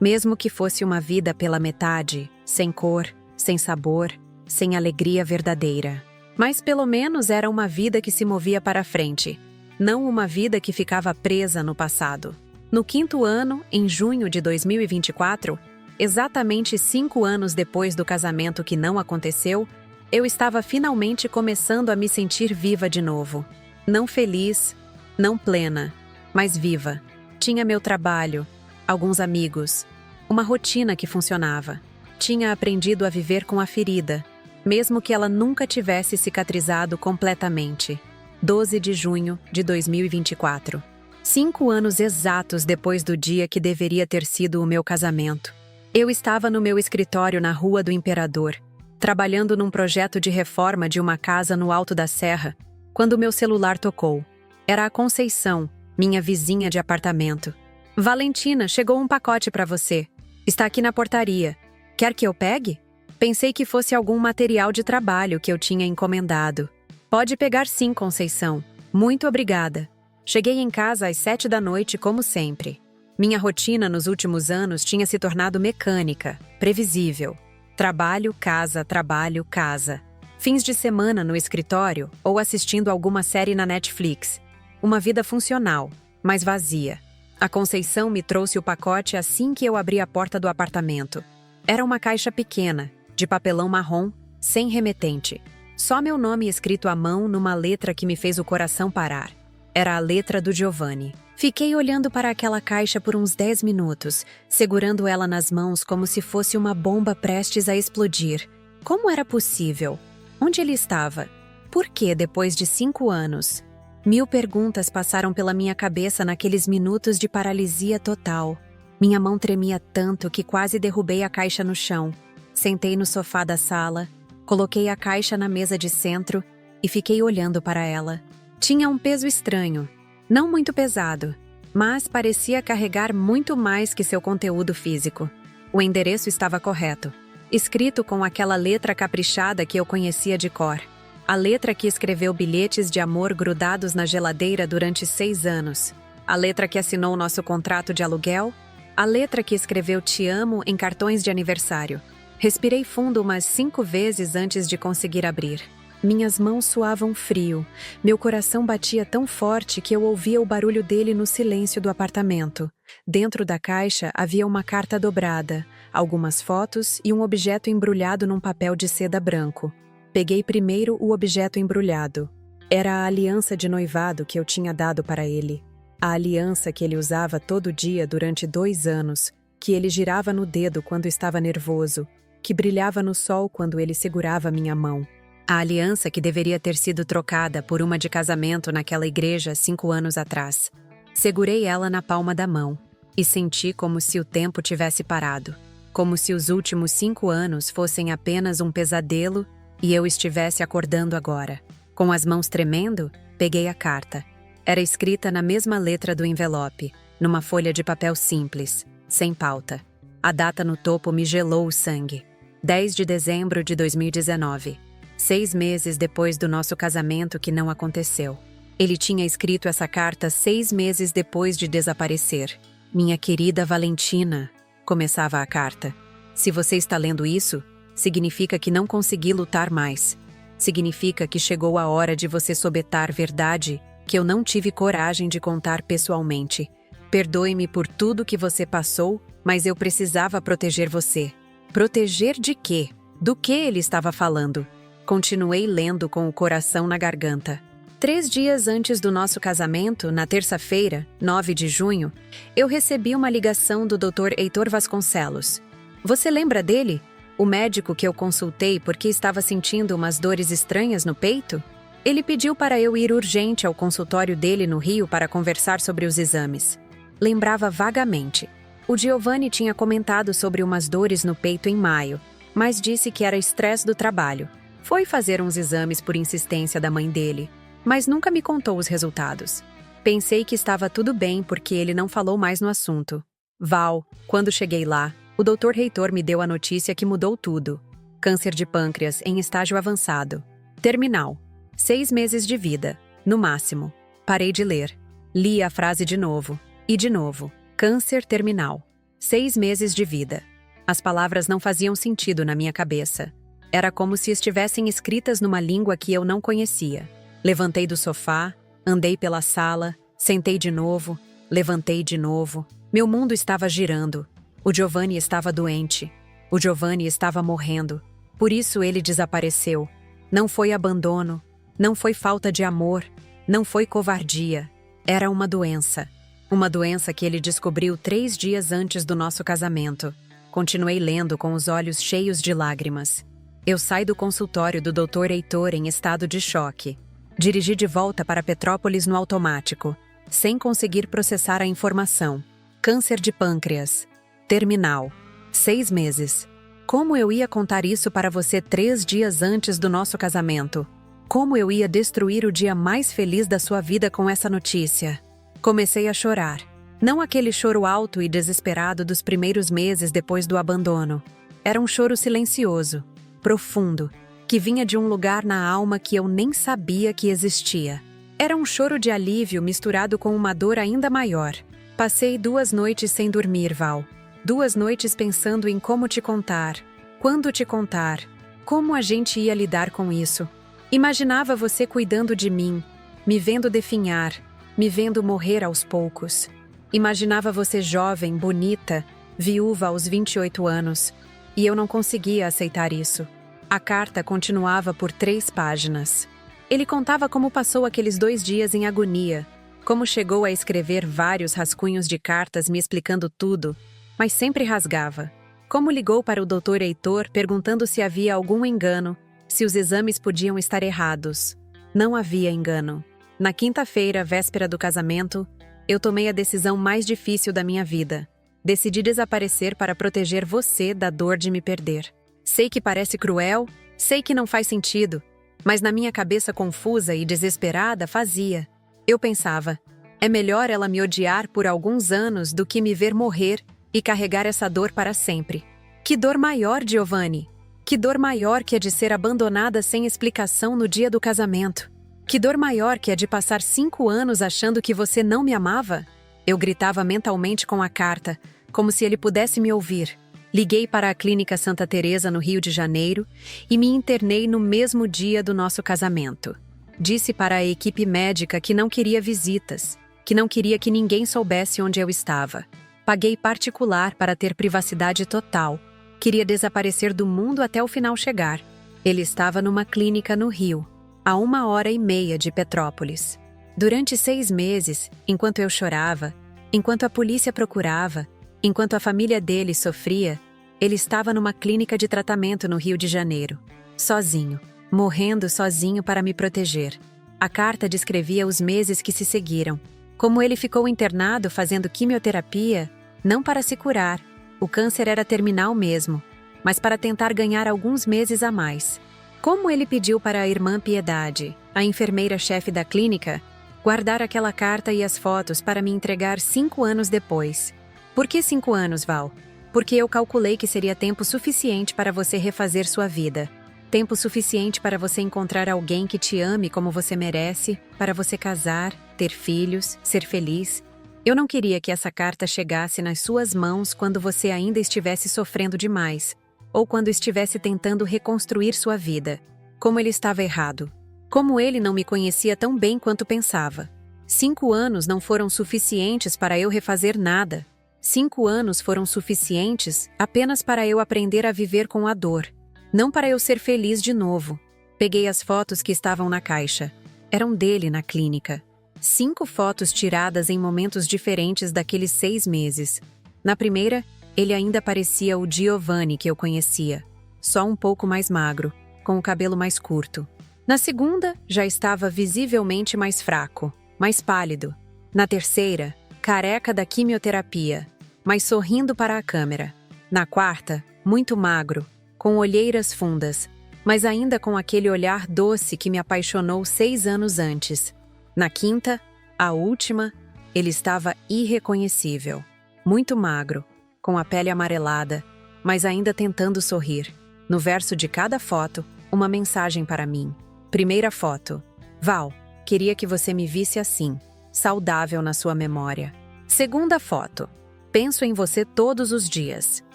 Mesmo que fosse uma vida pela metade, sem cor, sem sabor, sem alegria verdadeira. Mas pelo menos era uma vida que se movia para frente, não uma vida que ficava presa no passado. No 5º ano, em junho de 2024, exatamente 5 anos depois do casamento que não aconteceu, eu estava finalmente começando a me sentir viva de novo. Não feliz, não plena, mas viva. Tinha meu trabalho, alguns amigos, uma rotina que funcionava. Tinha aprendido a viver com a ferida, mesmo que ela nunca tivesse cicatrizado completamente. 12 de junho de 2024. 5 anos exatos depois do dia que deveria ter sido o meu casamento. Eu estava no meu escritório na Rua do Imperador, trabalhando num projeto de reforma de uma casa no alto da serra, quando meu celular tocou. Era a Conceição, minha vizinha de apartamento. Valentina, chegou um pacote para você. Está aqui na portaria. Quer que eu pegue? Pensei que fosse algum material de trabalho que eu tinha encomendado. Pode pegar sim, Conceição. Muito obrigada. Cheguei em casa às 7 da noite, como sempre. Minha rotina nos últimos anos tinha se tornado mecânica, previsível. Trabalho, casa, trabalho, casa. Fins de semana no escritório ou assistindo alguma série na Netflix. Uma vida funcional, mas vazia. A Conceição me trouxe o pacote assim que eu abri a porta do apartamento. Era uma caixa pequena, de papelão marrom, sem remetente. Só meu nome escrito à mão numa letra que me fez o coração parar. Era a letra do Giovanni. Fiquei olhando para aquela caixa por uns 10 minutos, segurando ela nas mãos como se fosse uma bomba prestes a explodir. Como era possível? Onde ele estava? Por que depois de 5 anos? 1000 perguntas passaram pela minha cabeça naqueles minutos de paralisia total. Minha mão tremia tanto que quase derrubei a caixa no chão. Sentei no sofá da sala, coloquei a caixa na mesa de centro e fiquei olhando para ela. Tinha um peso estranho, não muito pesado, mas parecia carregar muito mais que seu conteúdo físico. O endereço estava correto, escrito com aquela letra caprichada que eu conhecia de cor. A letra que escreveu bilhetes de amor grudados na geladeira durante 6 anos. A letra que assinou nosso contrato de aluguel. A letra que escreveu te amo em cartões de aniversário. Respirei fundo umas 5 vezes antes de conseguir abrir. Minhas mãos suavam frio. Meu coração batia tão forte que eu ouvia o barulho dele no silêncio do apartamento. Dentro da caixa havia uma carta dobrada, algumas fotos e um objeto embrulhado num papel de seda branco. Peguei primeiro o objeto embrulhado. Era a aliança de noivado que eu tinha dado para ele. A aliança que ele usava todo dia durante 2 anos, que ele girava no dedo quando estava nervoso, que brilhava no sol quando ele segurava minha mão. A aliança que deveria ter sido trocada por uma de casamento naquela igreja 5 anos atrás. Segurei ela na palma da mão e senti como se o tempo tivesse parado, como se os últimos 5 anos fossem apenas um pesadelo e eu estivesse acordando agora. Com as mãos tremendo, peguei a carta. Era escrita na mesma letra do envelope, numa folha de papel simples, sem pauta. A data no topo me gelou o sangue. 10 de dezembro de 2019. 6 meses depois do nosso casamento que não aconteceu. Ele tinha escrito essa carta 6 meses depois de desaparecer. Minha querida Valentina, começava a carta. Se você está lendo isso, significa que não consegui lutar mais. Significa que chegou a hora de você sobetar verdade que eu não tive coragem de contar pessoalmente. Perdoe-me por tudo que você passou, mas eu precisava proteger você. Proteger de quê? Do que ele estava falando? Continuei lendo com o coração na garganta. 3 dias antes do nosso casamento, na terça-feira, 9 de junho, eu recebi uma ligação do Dr. Heitor Vasconcelos. Você lembra dele? O médico que eu consultei porque estava sentindo umas dores estranhas no peito? Ele pediu para eu ir urgente ao consultório dele no Rio para conversar sobre os exames. Lembrava vagamente. O Giovanni tinha comentado sobre umas dores no peito em maio, mas disse que era estresse do trabalho. Foi fazer uns exames por insistência da mãe dele, mas nunca me contou os resultados. Pensei que estava tudo bem porque ele não falou mais no assunto. Val, quando cheguei lá, o Dr. Heitor me deu a notícia que mudou tudo. Câncer de pâncreas em estágio avançado. Terminal. 6 meses de vida, no máximo. Parei de ler. Li a frase de novo. E de novo. Câncer terminal. 6 meses de vida. As palavras não faziam sentido na minha cabeça. Era como se estivessem escritas numa língua que eu não conhecia. Levantei do sofá, andei pela sala, sentei de novo, levantei de novo. Meu mundo estava girando. O Giovanni estava doente. O Giovanni estava morrendo. Por isso ele desapareceu. Não foi abandono. Não foi falta de amor. Não foi covardia. Era uma doença. Uma doença que ele descobriu 3 dias antes do nosso casamento. Continuei lendo com os olhos cheios de lágrimas. Eu saí do consultório do Dr. Heitor em estado de choque. Dirigi de volta para Petrópolis no automático, sem conseguir processar a informação. Câncer de pâncreas. Terminal. 6 meses. Como eu ia contar isso para você 3 dias antes do nosso casamento? Como eu ia destruir o dia mais feliz da sua vida com essa notícia? Comecei a chorar. Não aquele choro alto e desesperado dos primeiros meses depois do abandono. Era um choro silencioso, profundo, que vinha de um lugar na alma que eu nem sabia que existia. Era um choro de alívio misturado com uma dor ainda maior. Passei 2 noites sem dormir, Val. 2 noites pensando em como te contar, quando te contar, como a gente ia lidar com isso. Imaginava você cuidando de mim, me vendo definhar, me vendo morrer aos poucos. Imaginava você jovem, bonita, viúva aos 28 anos, e eu não conseguia aceitar isso. A carta continuava por 3 páginas. Ele contava como passou aqueles 2 dias em agonia, como chegou a escrever vários rascunhos de cartas me explicando tudo, mas sempre rasgava. Como ligou para o Dr. Heitor perguntando se havia algum engano, se os exames podiam estar errados. Não havia engano. Na quinta-feira, véspera do casamento, eu tomei a decisão mais difícil da minha vida. Decidi desaparecer para proteger você da dor de me perder. Sei que parece cruel, sei que não faz sentido, mas na minha cabeça confusa e desesperada fazia. Eu pensava, é melhor ela me odiar por alguns anos do que me ver morrer e carregar essa dor para sempre. Que dor maior, Giovanni! Que dor maior que a de ser abandonada sem explicação no dia do casamento! Que dor maior que a de passar 5 anos achando que você não me amava? Eu gritava mentalmente com a carta, como se ele pudesse me ouvir. Liguei para a Clínica Santa Teresa no Rio de Janeiro e me internei no mesmo dia do nosso casamento. Disse para a equipe médica que não queria visitas, que não queria que ninguém soubesse onde eu estava. Paguei particular para ter privacidade total. Queria desaparecer do mundo até o final chegar. Ele estava numa clínica no Rio, a 1h30 de Petrópolis. Durante 6 meses, enquanto eu chorava, enquanto a polícia procurava, enquanto a família dele sofria, ele estava numa clínica de tratamento no Rio de Janeiro. Sozinho, morrendo sozinho para me proteger. A carta descrevia os meses que se seguiram. Como ele ficou internado fazendo quimioterapia, não para se curar, o câncer era terminal mesmo, mas para tentar ganhar alguns meses a mais. Como ele pediu para a irmã Piedade, a enfermeira-chefe da clínica, guardar aquela carta e as fotos para me entregar 5 anos depois. Por que 5 anos, Val? Porque eu calculei que seria tempo suficiente para você refazer sua vida. Tempo suficiente para você encontrar alguém que te ame como você merece, para você casar, ter filhos, ser feliz. Eu não queria que essa carta chegasse nas suas mãos quando você ainda estivesse sofrendo demais, ou quando estivesse tentando reconstruir sua vida. Como ele estava errado. Como ele não me conhecia tão bem quanto pensava. 5 anos não foram suficientes para eu refazer nada. 5 anos foram suficientes apenas para eu aprender a viver com a dor. Não para eu ser feliz de novo. Peguei as fotos que estavam na caixa. Eram dele na clínica. 5 fotos tiradas em momentos diferentes daqueles 6 meses. Na primeira, ele ainda parecia o Giovanni que eu conhecia. Só um pouco mais magro, com o cabelo mais curto. Na segunda, já estava visivelmente mais fraco, mais pálido. Na terceira, careca da quimioterapia, mas sorrindo para a câmera. Na quarta, muito magro, com olheiras fundas, mas ainda com aquele olhar doce que me apaixonou 6 anos antes. Na quinta, a última, ele estava irreconhecível. Muito magro, com a pele amarelada, mas ainda tentando sorrir. No verso de cada foto, uma mensagem para mim. Primeira foto. Val, queria que você me visse assim, saudável na sua memória. Segunda foto. Penso em você todos os dias.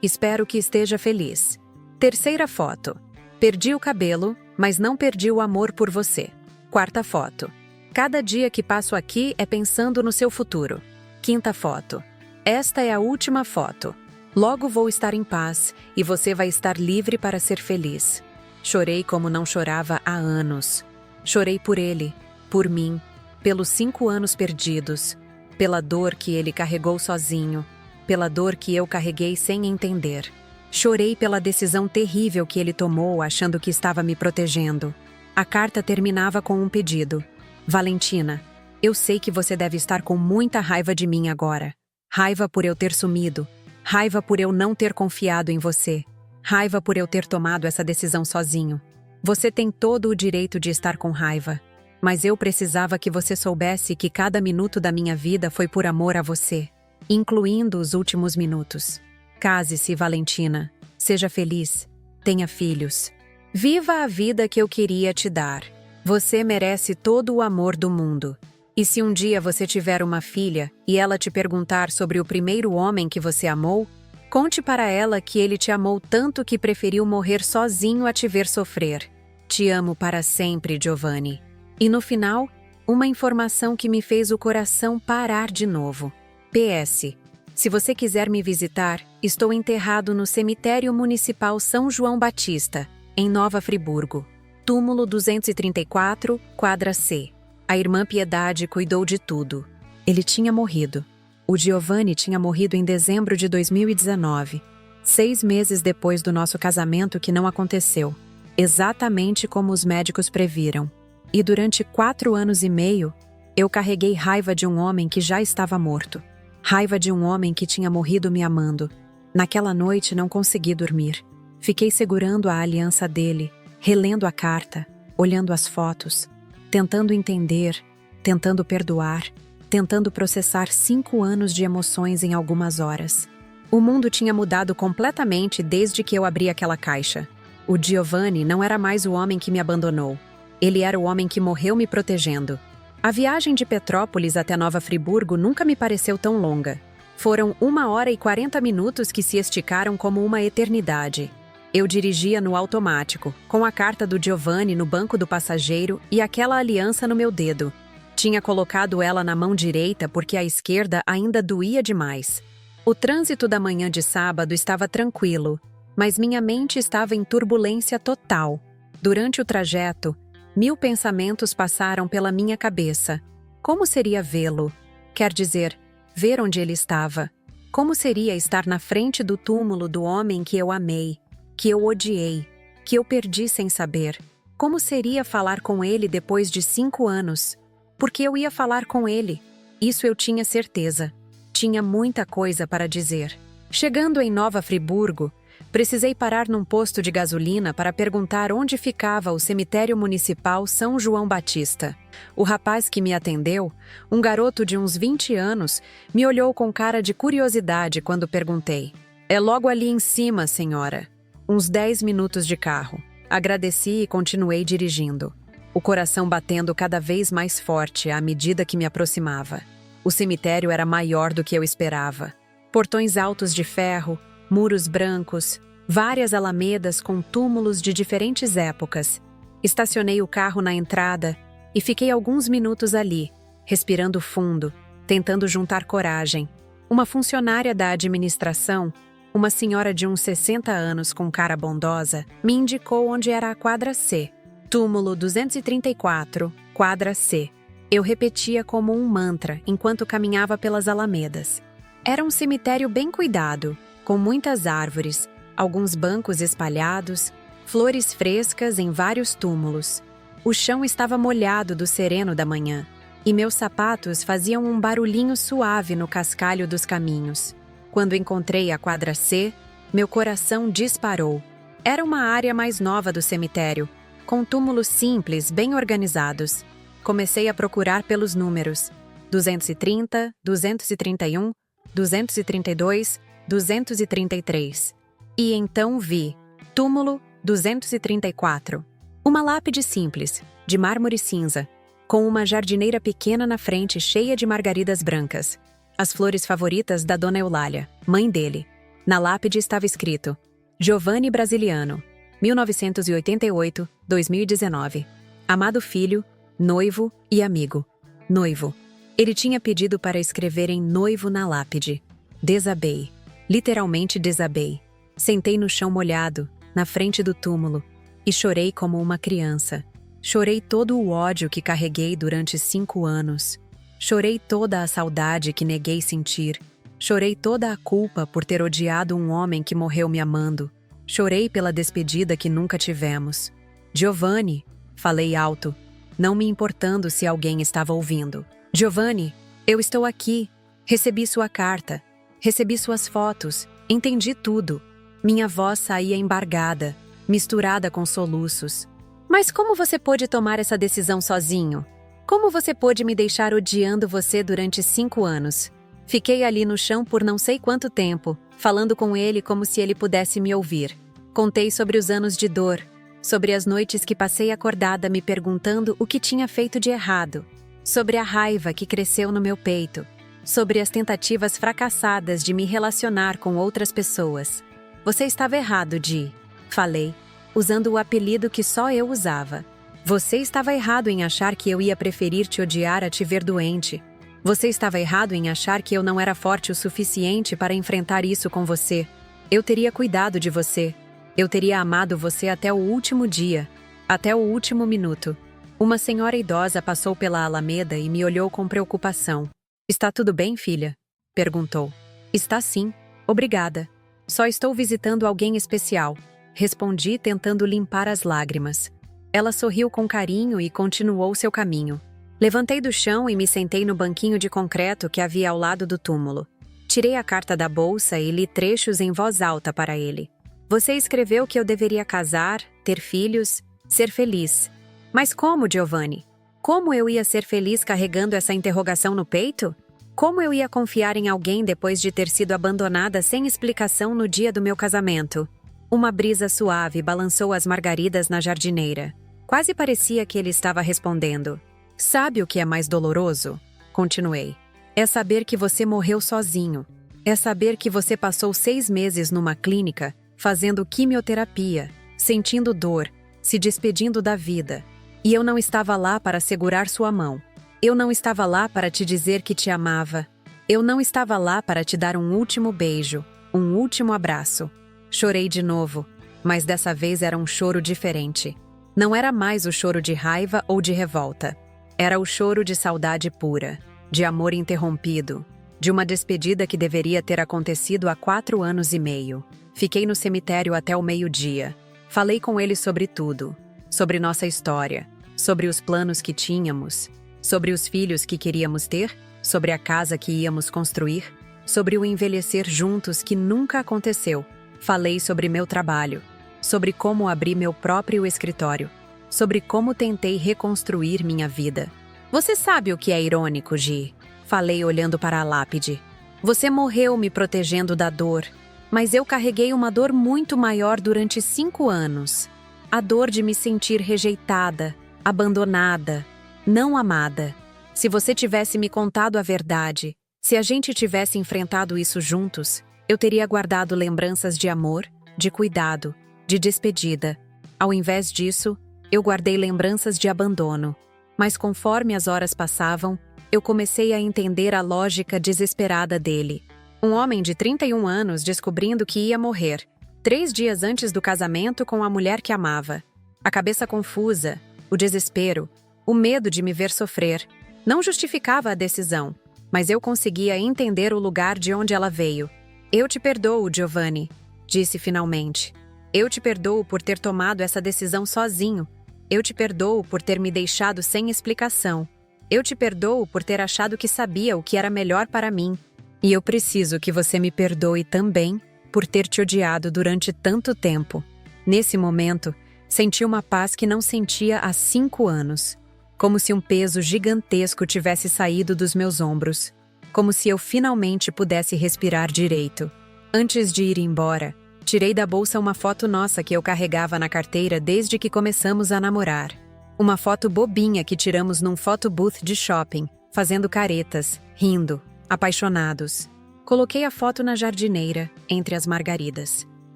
Espero que esteja feliz. Terceira foto. Perdi o cabelo, mas não perdi o amor por você. Quarta foto. Cada dia que passo aqui é pensando no seu futuro. Quinta foto. Esta é a última foto. Logo vou estar em paz e você vai estar livre para ser feliz. Chorei como não chorava há anos. Chorei por ele, por mim, pelos 5 anos perdidos, pela dor que ele carregou sozinho, pela dor que eu carreguei sem entender. Chorei pela decisão terrível que ele tomou achando que estava me protegendo. A carta terminava com um pedido. Valentina, eu sei que você deve estar com muita raiva de mim agora. Raiva por eu ter sumido. Raiva por eu não ter confiado em você. Raiva por eu ter tomado essa decisão sozinho. Você tem todo o direito de estar com raiva. Mas eu precisava que você soubesse que cada minuto da minha vida foi por amor a você. Incluindo os últimos minutos. Case-se, Valentina. Seja feliz. Tenha filhos. Viva a vida que eu queria te dar. Você merece todo o amor do mundo. E se um dia você tiver uma filha e ela te perguntar sobre o primeiro homem que você amou, conte para ela que ele te amou tanto que preferiu morrer sozinho a te ver sofrer. Te amo para sempre, Giovanni. E no final, uma informação que me fez o coração parar de novo. PS. Se você quiser me visitar, estou enterrado no Cemitério Municipal São João Batista, em Nova Friburgo. Túmulo 234, quadra C. A irmã Piedade cuidou de tudo. Ele tinha morrido. O Giovanni tinha morrido em dezembro de 2019, 6 meses depois do nosso casamento que não aconteceu, exatamente como os médicos previram. E durante 4 anos e meio, eu carreguei raiva de um homem que já estava morto. Raiva de um homem que tinha morrido me amando. Naquela noite não consegui dormir. Fiquei segurando a aliança dele, relendo a carta, olhando as fotos, tentando entender, tentando perdoar, tentando processar 5 anos de emoções em algumas horas. O mundo tinha mudado completamente desde que eu abri aquela caixa. O Giovanni não era mais o homem que me abandonou. Ele era o homem que morreu me protegendo. A viagem de Petrópolis até Nova Friburgo nunca me pareceu tão longa. Foram 1 hora e 40 minutos que se esticaram como uma eternidade. Eu dirigia no automático, com a carta do Giovanni no banco do passageiro e aquela aliança no meu dedo. Tinha colocado ela na mão direita porque a esquerda ainda doía demais. O trânsito da manhã de sábado estava tranquilo, mas minha mente estava em turbulência total. Durante o trajeto, 1000 pensamentos passaram pela minha cabeça. Como seria vê-lo? Quer dizer, ver onde ele estava. Como seria estar na frente do túmulo do homem que eu amei, que eu odiei, que eu perdi sem saber? Como seria falar com ele depois de 5 anos? Porque eu ia falar com ele. Isso eu tinha certeza. Tinha muita coisa para dizer. Chegando em Nova Friburgo, precisei parar num posto de gasolina para perguntar onde ficava o cemitério municipal São João Batista. O rapaz que me atendeu, um garoto de uns 20 anos, me olhou com cara de curiosidade quando perguntei. É logo ali em cima, senhora. Uns 10 minutos de carro. Agradeci e continuei dirigindo. O coração batendo cada vez mais forte à medida que me aproximava. O cemitério era maior do que eu esperava. Portões altos de ferro, muros brancos, várias alamedas com túmulos de diferentes épocas. Estacionei o carro na entrada e fiquei alguns minutos ali, respirando fundo, tentando juntar coragem. Uma funcionária da administração, uma senhora de uns 60 anos com cara bondosa, me indicou onde era a quadra C. Túmulo 234, quadra C. Eu repetia como um mantra enquanto caminhava pelas alamedas. Era um cemitério bem cuidado, com muitas árvores, alguns bancos espalhados, flores frescas em vários túmulos. O chão estava molhado do sereno da manhã, e meus sapatos faziam um barulhinho suave no cascalho dos caminhos. Quando encontrei a quadra C, meu coração disparou. Era uma área mais nova do cemitério, com túmulos simples, bem organizados. Comecei a procurar pelos números: 230, 231, 232, 233. E então vi: túmulo 234. Uma lápide simples, de mármore cinza, com uma jardineira pequena na frente cheia de margaridas brancas. As flores favoritas da Dona Eulália, mãe dele. Na lápide estava escrito: Giovanni Brasiliano, 1988-2019. Amado filho, noivo e amigo. Noivo. Ele tinha pedido para escreverem noivo na lápide. Desabei. Literalmente desabei. Sentei no chão molhado, na frente do túmulo, e chorei como uma criança. Chorei todo o ódio que carreguei durante 5 anos. Chorei toda a saudade que neguei sentir. Chorei toda a culpa por ter odiado um homem que morreu me amando. Chorei pela despedida que nunca tivemos. Giovanni, falei alto, não me importando se alguém estava ouvindo. Giovanni, eu estou aqui. Recebi sua carta. Recebi suas fotos. Entendi tudo. Minha voz saía embargada, misturada com soluços. Mas como você pôde tomar essa decisão sozinho? Como você pôde me deixar odiando você durante 5 anos? Fiquei ali no chão por não sei quanto tempo, falando com ele como se ele pudesse me ouvir. Contei sobre os anos de dor, sobre as noites que passei acordada me perguntando o que tinha feito de errado, sobre a raiva que cresceu no meu peito, sobre as tentativas fracassadas de me relacionar com outras pessoas. Você estava errado, Di, falei, usando o apelido que só eu usava. Você estava errado em achar que eu ia preferir te odiar a te ver doente. Você estava errado em achar que eu não era forte o suficiente para enfrentar isso com você. Eu teria cuidado de você. Eu teria amado você até o último dia, até o último minuto. Uma senhora idosa passou pela alameda e me olhou com preocupação. Está tudo bem, filha? Perguntou. Está sim, obrigada. Só estou visitando alguém especial. Respondi tentando limpar as lágrimas. Ela sorriu com carinho e continuou seu caminho. Levantei do chão e me sentei no banquinho de concreto que havia ao lado do túmulo. Tirei a carta da bolsa e li trechos em voz alta para ele. Você escreveu que eu deveria casar, ter filhos, ser feliz. Mas como, Giovanni? Como eu ia ser feliz carregando essa interrogação no peito? Como eu ia confiar em alguém depois de ter sido abandonada sem explicação no dia do meu casamento? Uma brisa suave balançou as margaridas na jardineira. Quase parecia que ele estava respondendo. Sabe o que é mais doloroso? Continuei. É saber que você morreu sozinho. É saber que você passou 6 meses numa clínica, fazendo quimioterapia, sentindo dor, se despedindo da vida. E eu não estava lá para segurar sua mão. Eu não estava lá para te dizer que te amava. Eu não estava lá para te dar um último beijo, um último abraço. Chorei de novo, mas dessa vez era um choro diferente. Não era mais o choro de raiva ou de revolta. Era o choro de saudade pura, de amor interrompido, de uma despedida que deveria ter acontecido há 4 anos e meio. Fiquei no cemitério até o meio-dia. Falei com ele sobre tudo, sobre nossa história, sobre os planos que tínhamos, sobre os filhos que queríamos ter, sobre a casa que íamos construir, sobre o envelhecer juntos que nunca aconteceu. Falei sobre meu trabalho, sobre como abri meu próprio escritório, sobre como tentei reconstruir minha vida. Você sabe o que é irônico, Gi? Falei olhando para a lápide. Você morreu me protegendo da dor, mas eu carreguei uma dor muito maior durante 5 anos. A dor de me sentir rejeitada, abandonada, não amada. Se você tivesse me contado a verdade, se a gente tivesse enfrentado isso juntos, eu teria guardado lembranças de amor, de cuidado, de despedida. Ao invés disso, eu guardei lembranças de abandono. Mas conforme as horas passavam, eu comecei a entender a lógica desesperada dele. Um homem de 31 anos descobrindo que ia morrer, 3 dias antes do casamento com a mulher que amava. A cabeça confusa, o desespero, o medo de me ver sofrer. Não justificava a decisão, mas eu conseguia entender o lugar de onde ela veio. Eu te perdoo, Giovanni, disse finalmente. Eu te perdoo por ter tomado essa decisão sozinho. Eu te perdoo por ter me deixado sem explicação. Eu te perdoo por ter achado que sabia o que era melhor para mim. E eu preciso que você me perdoe também por ter te odiado durante tanto tempo. Nesse momento, senti uma paz que não sentia há 5 anos. Como se um peso gigantesco tivesse saído dos meus ombros. Como se eu finalmente pudesse respirar direito. Antes de ir embora, tirei da bolsa uma foto nossa que eu carregava na carteira desde que começamos a namorar. Uma foto bobinha que tiramos num photobooth de shopping, fazendo caretas, rindo, apaixonados. Coloquei a foto na jardineira, entre as margaridas.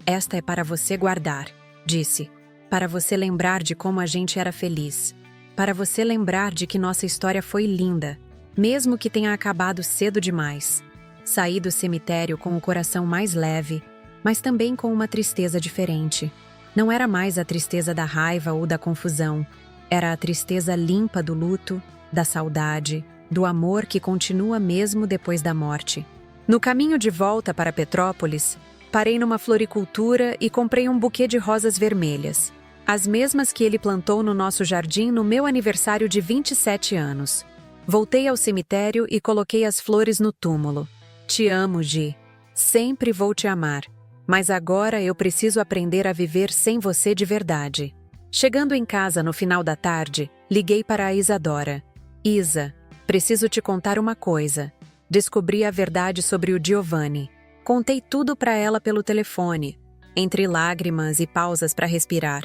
Esta é para você guardar, disse. Para você lembrar de como a gente era feliz. Para você lembrar de que nossa história foi linda, mesmo que tenha acabado cedo demais. Saí do cemitério com o coração mais leve, mas também com uma tristeza diferente. Não era mais a tristeza da raiva ou da confusão. Era a tristeza limpa do luto, da saudade, do amor que continua mesmo depois da morte. No caminho de volta para Petrópolis, parei numa floricultura e comprei um buquê de rosas vermelhas. As mesmas que ele plantou no nosso jardim no meu aniversário de 27 anos. Voltei ao cemitério e coloquei as flores no túmulo. Te amo, Gi. Sempre vou te amar. Mas agora eu preciso aprender a viver sem você de verdade. Chegando em casa no final da tarde, liguei para a Isadora. Isa, preciso te contar uma coisa. Descobri a verdade sobre o Giovanni. Contei tudo para ela pelo telefone, entre lágrimas e pausas para respirar.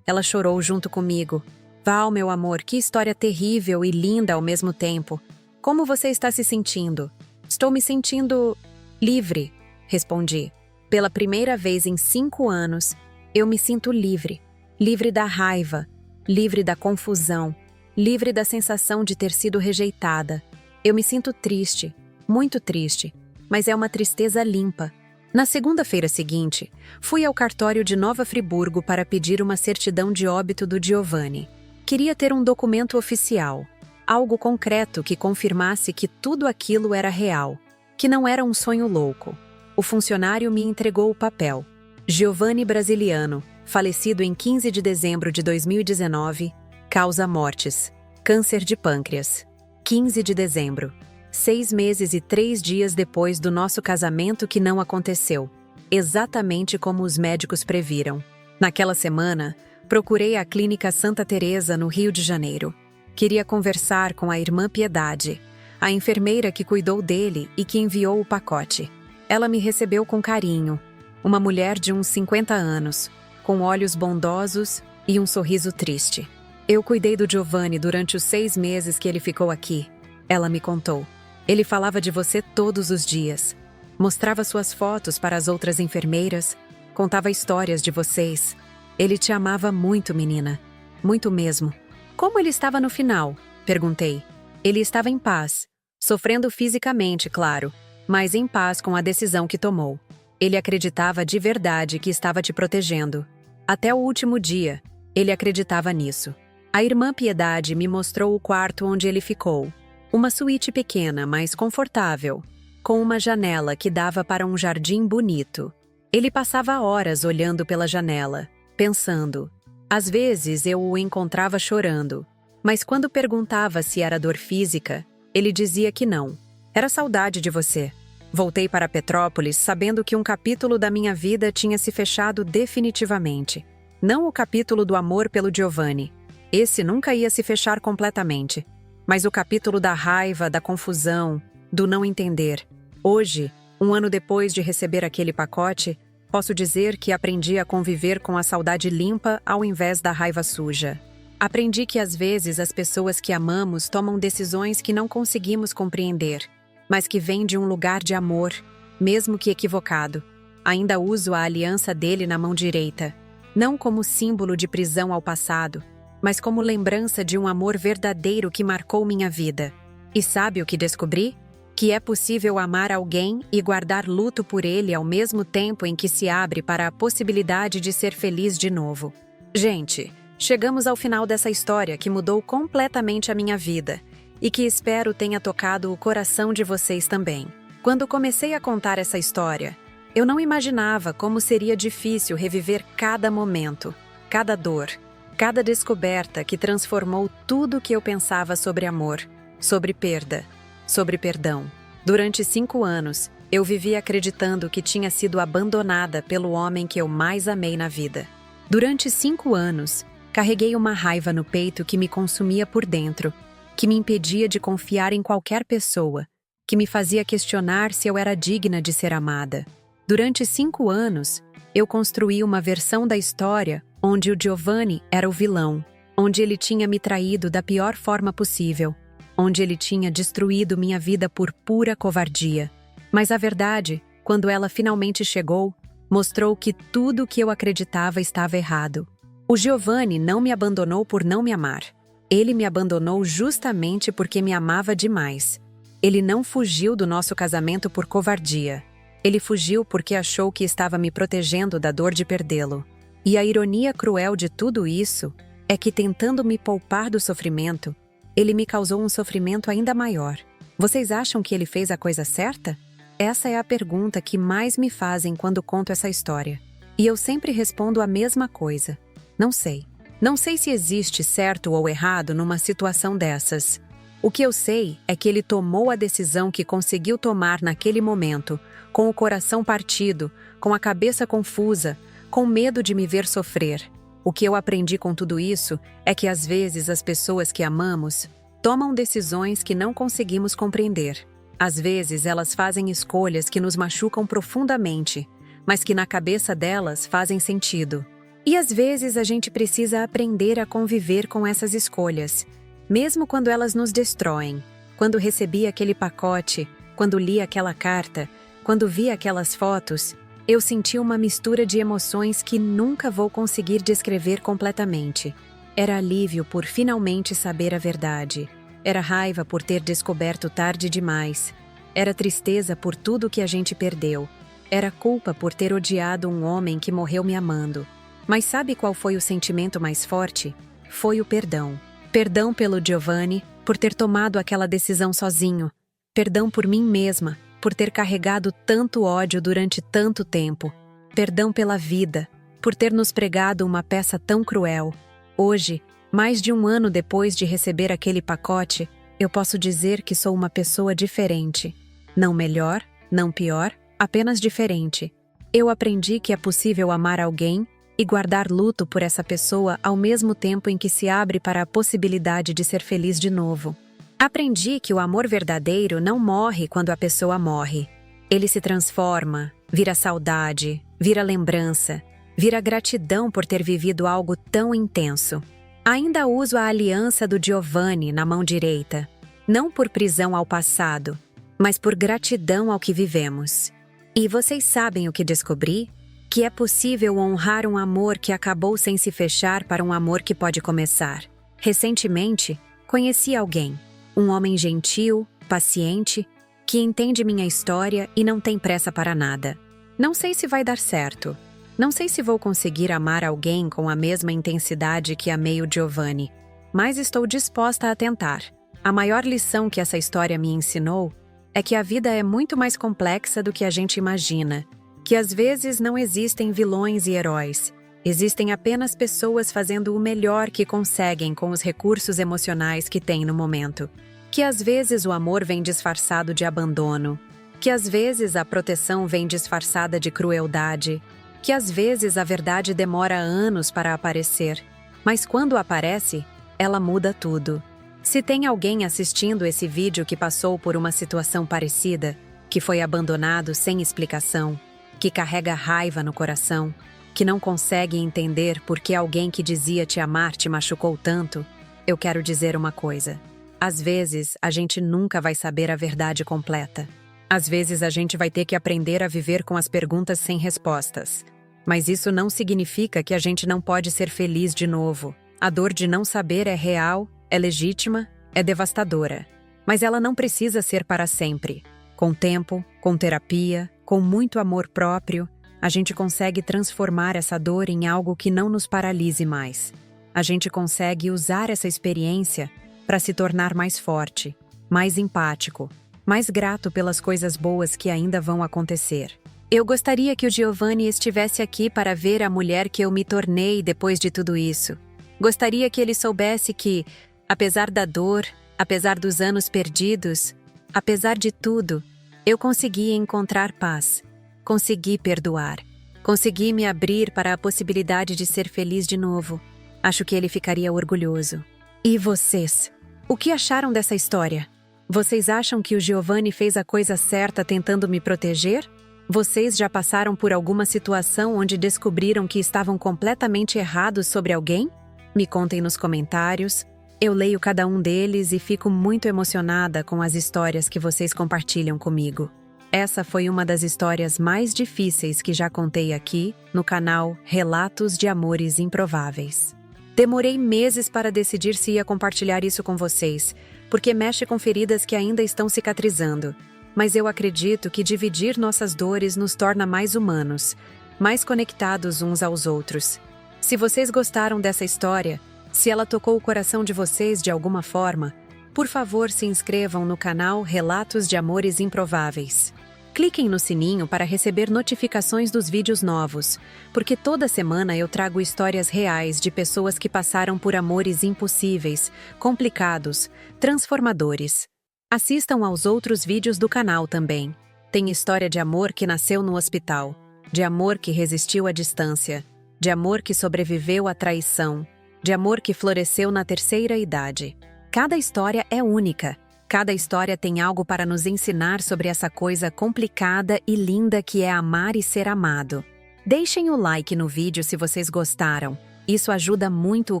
Ela chorou junto comigo. Val, meu amor, que história terrível e linda ao mesmo tempo. Como você está se sentindo? Estou me sentindo livre, respondi. Pela primeira vez em 5 anos, eu me sinto livre. Livre da raiva, livre da confusão, livre da sensação de ter sido rejeitada. Eu me sinto triste, muito triste, mas é uma tristeza limpa. Na segunda-feira seguinte, fui ao cartório de Nova Friburgo para pedir uma certidão de óbito do Giovanni. Queria ter um documento oficial, algo concreto que confirmasse que tudo aquilo era real, que não era um sonho louco. O funcionário me entregou o papel. Giovanni Brasiliano, falecido em 15 de dezembro de 2019, causa mortes, câncer de pâncreas. 15 de dezembro. 6 meses e 3 dias depois do nosso casamento que não aconteceu, exatamente como os médicos previram. Naquela semana, procurei a Clínica Santa Teresa no Rio de Janeiro. Queria conversar com a irmã Piedade, a enfermeira que cuidou dele e que enviou o pacote. Ela me recebeu com carinho, uma mulher de uns 50 anos, com olhos bondosos e um sorriso triste. Eu cuidei do Giovanni durante os 6 meses que ele ficou aqui, ela me contou. Ele falava de você todos os dias. Mostrava suas fotos para as outras enfermeiras. Contava histórias de vocês. Ele te amava muito, menina. Muito mesmo. Como ele estava no final? Perguntei. Ele estava em paz. Sofrendo fisicamente, claro, mas em paz com a decisão que tomou. Ele acreditava de verdade que estava te protegendo. Até o último dia, ele acreditava nisso. A irmã Piedade me mostrou o quarto onde ele ficou. Uma suíte pequena, mas confortável, com uma janela que dava para um jardim bonito. Ele passava horas olhando pela janela, pensando. Às vezes eu o encontrava chorando, mas quando perguntava se era dor física, ele dizia que não. Era saudade de você. Voltei para Petrópolis sabendo que um capítulo da minha vida tinha se fechado definitivamente. Não o capítulo do amor pelo Giovanni. Esse nunca ia se fechar completamente. Mas o capítulo da raiva, da confusão, do não entender. Hoje, 1 ano depois de receber aquele pacote, posso dizer que aprendi a conviver com a saudade limpa ao invés da raiva suja. Aprendi que às vezes as pessoas que amamos tomam decisões que não conseguimos compreender, mas que vêm de um lugar de amor, mesmo que equivocado. Ainda uso a aliança dele na mão direita, não como símbolo de prisão ao passado, mas como lembrança de um amor verdadeiro que marcou minha vida. E sabe o que descobri? Que é possível amar alguém e guardar luto por ele ao mesmo tempo em que se abre para a possibilidade de ser feliz de novo. Gente, chegamos ao final dessa história que mudou completamente a minha vida e que espero tenha tocado o coração de vocês também. Quando comecei a contar essa história, eu não imaginava como seria difícil reviver cada momento, cada dor, cada descoberta que transformou tudo o que eu pensava sobre amor, sobre perda, sobre perdão. Durante 5 anos, eu vivi acreditando que tinha sido abandonada pelo homem que eu mais amei na vida. Durante 5 anos, carreguei uma raiva no peito que me consumia por dentro, que me impedia de confiar em qualquer pessoa, que me fazia questionar se eu era digna de ser amada. Durante 5 anos, eu construí uma versão da história onde o Giovanni era o vilão, onde ele tinha me traído da pior forma possível, onde ele tinha destruído minha vida por pura covardia. Mas a verdade, quando ela finalmente chegou, mostrou que tudo o que eu acreditava estava errado. O Giovanni não me abandonou por não me amar. Ele me abandonou justamente porque me amava demais. Ele não fugiu do nosso casamento por covardia. Ele fugiu porque achou que estava me protegendo da dor de perdê-lo. E a ironia cruel de tudo isso é que, tentando me poupar do sofrimento, ele me causou um sofrimento ainda maior. Vocês acham que ele fez a coisa certa? Essa é a pergunta que mais me fazem quando conto essa história. E eu sempre respondo a mesma coisa. Não sei. Não sei se existe certo ou errado numa situação dessas. O que eu sei é que ele tomou a decisão que conseguiu tomar naquele momento, com o coração partido, com a cabeça confusa, com medo de me ver sofrer. O que eu aprendi com tudo isso é que às vezes as pessoas que amamos tomam decisões que não conseguimos compreender. Às vezes elas fazem escolhas que nos machucam profundamente, mas que na cabeça delas fazem sentido. E às vezes a gente precisa aprender a conviver com essas escolhas, mesmo quando elas nos destroem. Quando recebi aquele pacote, quando li aquela carta, quando vi aquelas fotos, eu senti uma mistura de emoções que nunca vou conseguir descrever completamente. Era alívio por finalmente saber a verdade. Era raiva por ter descoberto tarde demais. Era tristeza por tudo que a gente perdeu. Era culpa por ter odiado um homem que morreu me amando. Mas sabe qual foi o sentimento mais forte? Foi o perdão. Perdão pelo Giovanni, por ter tomado aquela decisão sozinho. Perdão por mim mesma, por ter carregado tanto ódio durante tanto tempo. Perdão pela vida, por ter nos pregado uma peça tão cruel. Hoje, mais de 1 ano depois de receber aquele pacote, eu posso dizer que sou uma pessoa diferente. Não melhor, não pior, apenas diferente. Eu aprendi que é possível amar alguém e guardar luto por essa pessoa ao mesmo tempo em que se abre para a possibilidade de ser feliz de novo. Aprendi que o amor verdadeiro não morre quando a pessoa morre. Ele se transforma, vira saudade, vira lembrança, vira gratidão por ter vivido algo tão intenso. Ainda uso a aliança do Giovanni na mão direita, não por prisão ao passado, mas por gratidão ao que vivemos. E vocês sabem o que descobri? Que é possível honrar um amor que acabou sem se fechar para um amor que pode começar. Recentemente, conheci alguém, um homem gentil, paciente, que entende minha história e não tem pressa para nada. Não sei se vai dar certo. Não sei se vou conseguir amar alguém com a mesma intensidade que amei o Giovanni, mas estou disposta a tentar. A maior lição que essa história me ensinou é que a vida é muito mais complexa do que a gente imagina, que às vezes não existem vilões e heróis. Existem apenas pessoas fazendo o melhor que conseguem com os recursos emocionais que têm no momento. Que às vezes o amor vem disfarçado de abandono. Que às vezes a proteção vem disfarçada de crueldade. Que às vezes a verdade demora anos para aparecer. Mas quando aparece, ela muda tudo. Se tem alguém assistindo esse vídeo que passou por uma situação parecida, que foi abandonado sem explicação, que carrega raiva no coração, que não consegue entender por que alguém que dizia te amar te machucou tanto, eu quero dizer uma coisa. Às vezes, a gente nunca vai saber a verdade completa. Às vezes, a gente vai ter que aprender a viver com as perguntas sem respostas. Mas isso não significa que a gente não pode ser feliz de novo. A dor de não saber é real, é legítima, é devastadora. Mas ela não precisa ser para sempre. Com tempo, com terapia, com muito amor próprio, a gente consegue transformar essa dor em algo que não nos paralise mais. A gente consegue usar essa experiência para se tornar mais forte, mais empático, mais grato pelas coisas boas que ainda vão acontecer. Eu gostaria que o Giovanni estivesse aqui para ver a mulher que eu me tornei depois de tudo isso. Gostaria que ele soubesse que, apesar da dor, apesar dos anos perdidos, apesar de tudo, eu consegui encontrar paz, consegui perdoar, consegui me abrir para a possibilidade de ser feliz de novo. Acho que ele ficaria orgulhoso. E vocês? O que acharam dessa história? Vocês acham que o Giovanni fez a coisa certa tentando me proteger? Vocês já passaram por alguma situação onde descobriram que estavam completamente errados sobre alguém? Me contem nos comentários. Eu leio cada um deles e fico muito emocionada com as histórias que vocês compartilham comigo. Essa foi uma das histórias mais difíceis que já contei aqui no canal Relatos de Amores Improváveis. Demorei meses para decidir se ia compartilhar isso com vocês, porque mexe com feridas que ainda estão cicatrizando. Mas eu acredito que dividir nossas dores nos torna mais humanos, mais conectados uns aos outros. Se vocês gostaram dessa história, se ela tocou o coração de vocês de alguma forma, por favor se inscrevam no canal Relatos de Amores Improváveis. Cliquem no sininho para receber notificações dos vídeos novos, porque toda semana eu trago histórias reais de pessoas que passaram por amores impossíveis, complicados, transformadores. Assistam aos outros vídeos do canal também. Tem história de amor que nasceu no hospital, de amor que resistiu à distância, de amor que sobreviveu à traição, de amor que floresceu na terceira idade. Cada história é única. Cada história tem algo para nos ensinar sobre essa coisa complicada e linda que é amar e ser amado. Deixem o like no vídeo se vocês gostaram. Isso ajuda muito o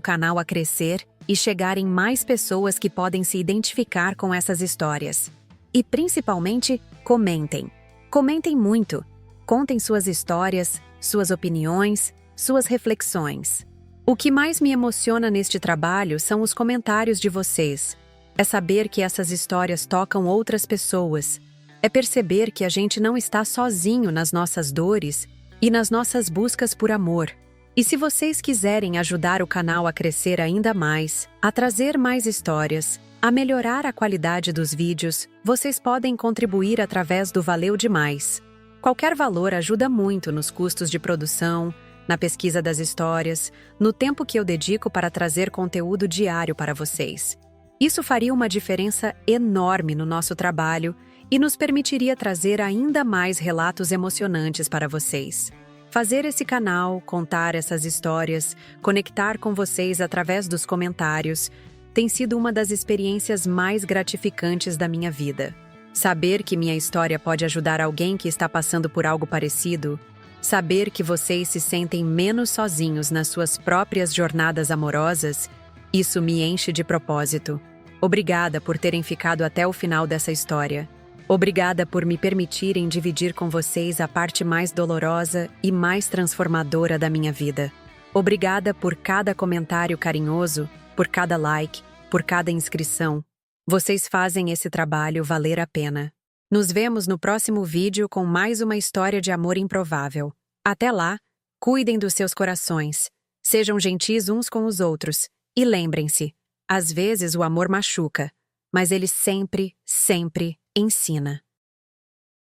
canal a crescer e chegar em mais pessoas que podem se identificar com essas histórias. E principalmente, comentem. Comentem muito. Contem suas histórias, suas opiniões, suas reflexões. O que mais me emociona neste trabalho são os comentários de vocês. É saber que essas histórias tocam outras pessoas. É perceber que a gente não está sozinho nas nossas dores e nas nossas buscas por amor. E se vocês quiserem ajudar o canal a crescer ainda mais, a trazer mais histórias, a melhorar a qualidade dos vídeos, vocês podem contribuir através do Valeu Demais. Qualquer valor ajuda muito nos custos de produção, na pesquisa das histórias, no tempo que eu dedico para trazer conteúdo diário para vocês. Isso faria uma diferença enorme no nosso trabalho e nos permitiria trazer ainda mais relatos emocionantes para vocês. Fazer esse canal, contar essas histórias, conectar com vocês através dos comentários, tem sido uma das experiências mais gratificantes da minha vida. Saber que minha história pode ajudar alguém que está passando por algo parecido, saber que vocês se sentem menos sozinhos nas suas próprias jornadas amorosas, isso me enche de propósito. Obrigada por terem ficado até o final dessa história. Obrigada por me permitirem dividir com vocês a parte mais dolorosa e mais transformadora da minha vida. Obrigada por cada comentário carinhoso, por cada like, por cada inscrição. Vocês fazem esse trabalho valer a pena. Nos vemos no próximo vídeo com mais uma história de amor improvável. Até lá, cuidem dos seus corações. Sejam gentis uns com os outros. E lembrem-se, às vezes o amor machuca, mas ele sempre, sempre ensina.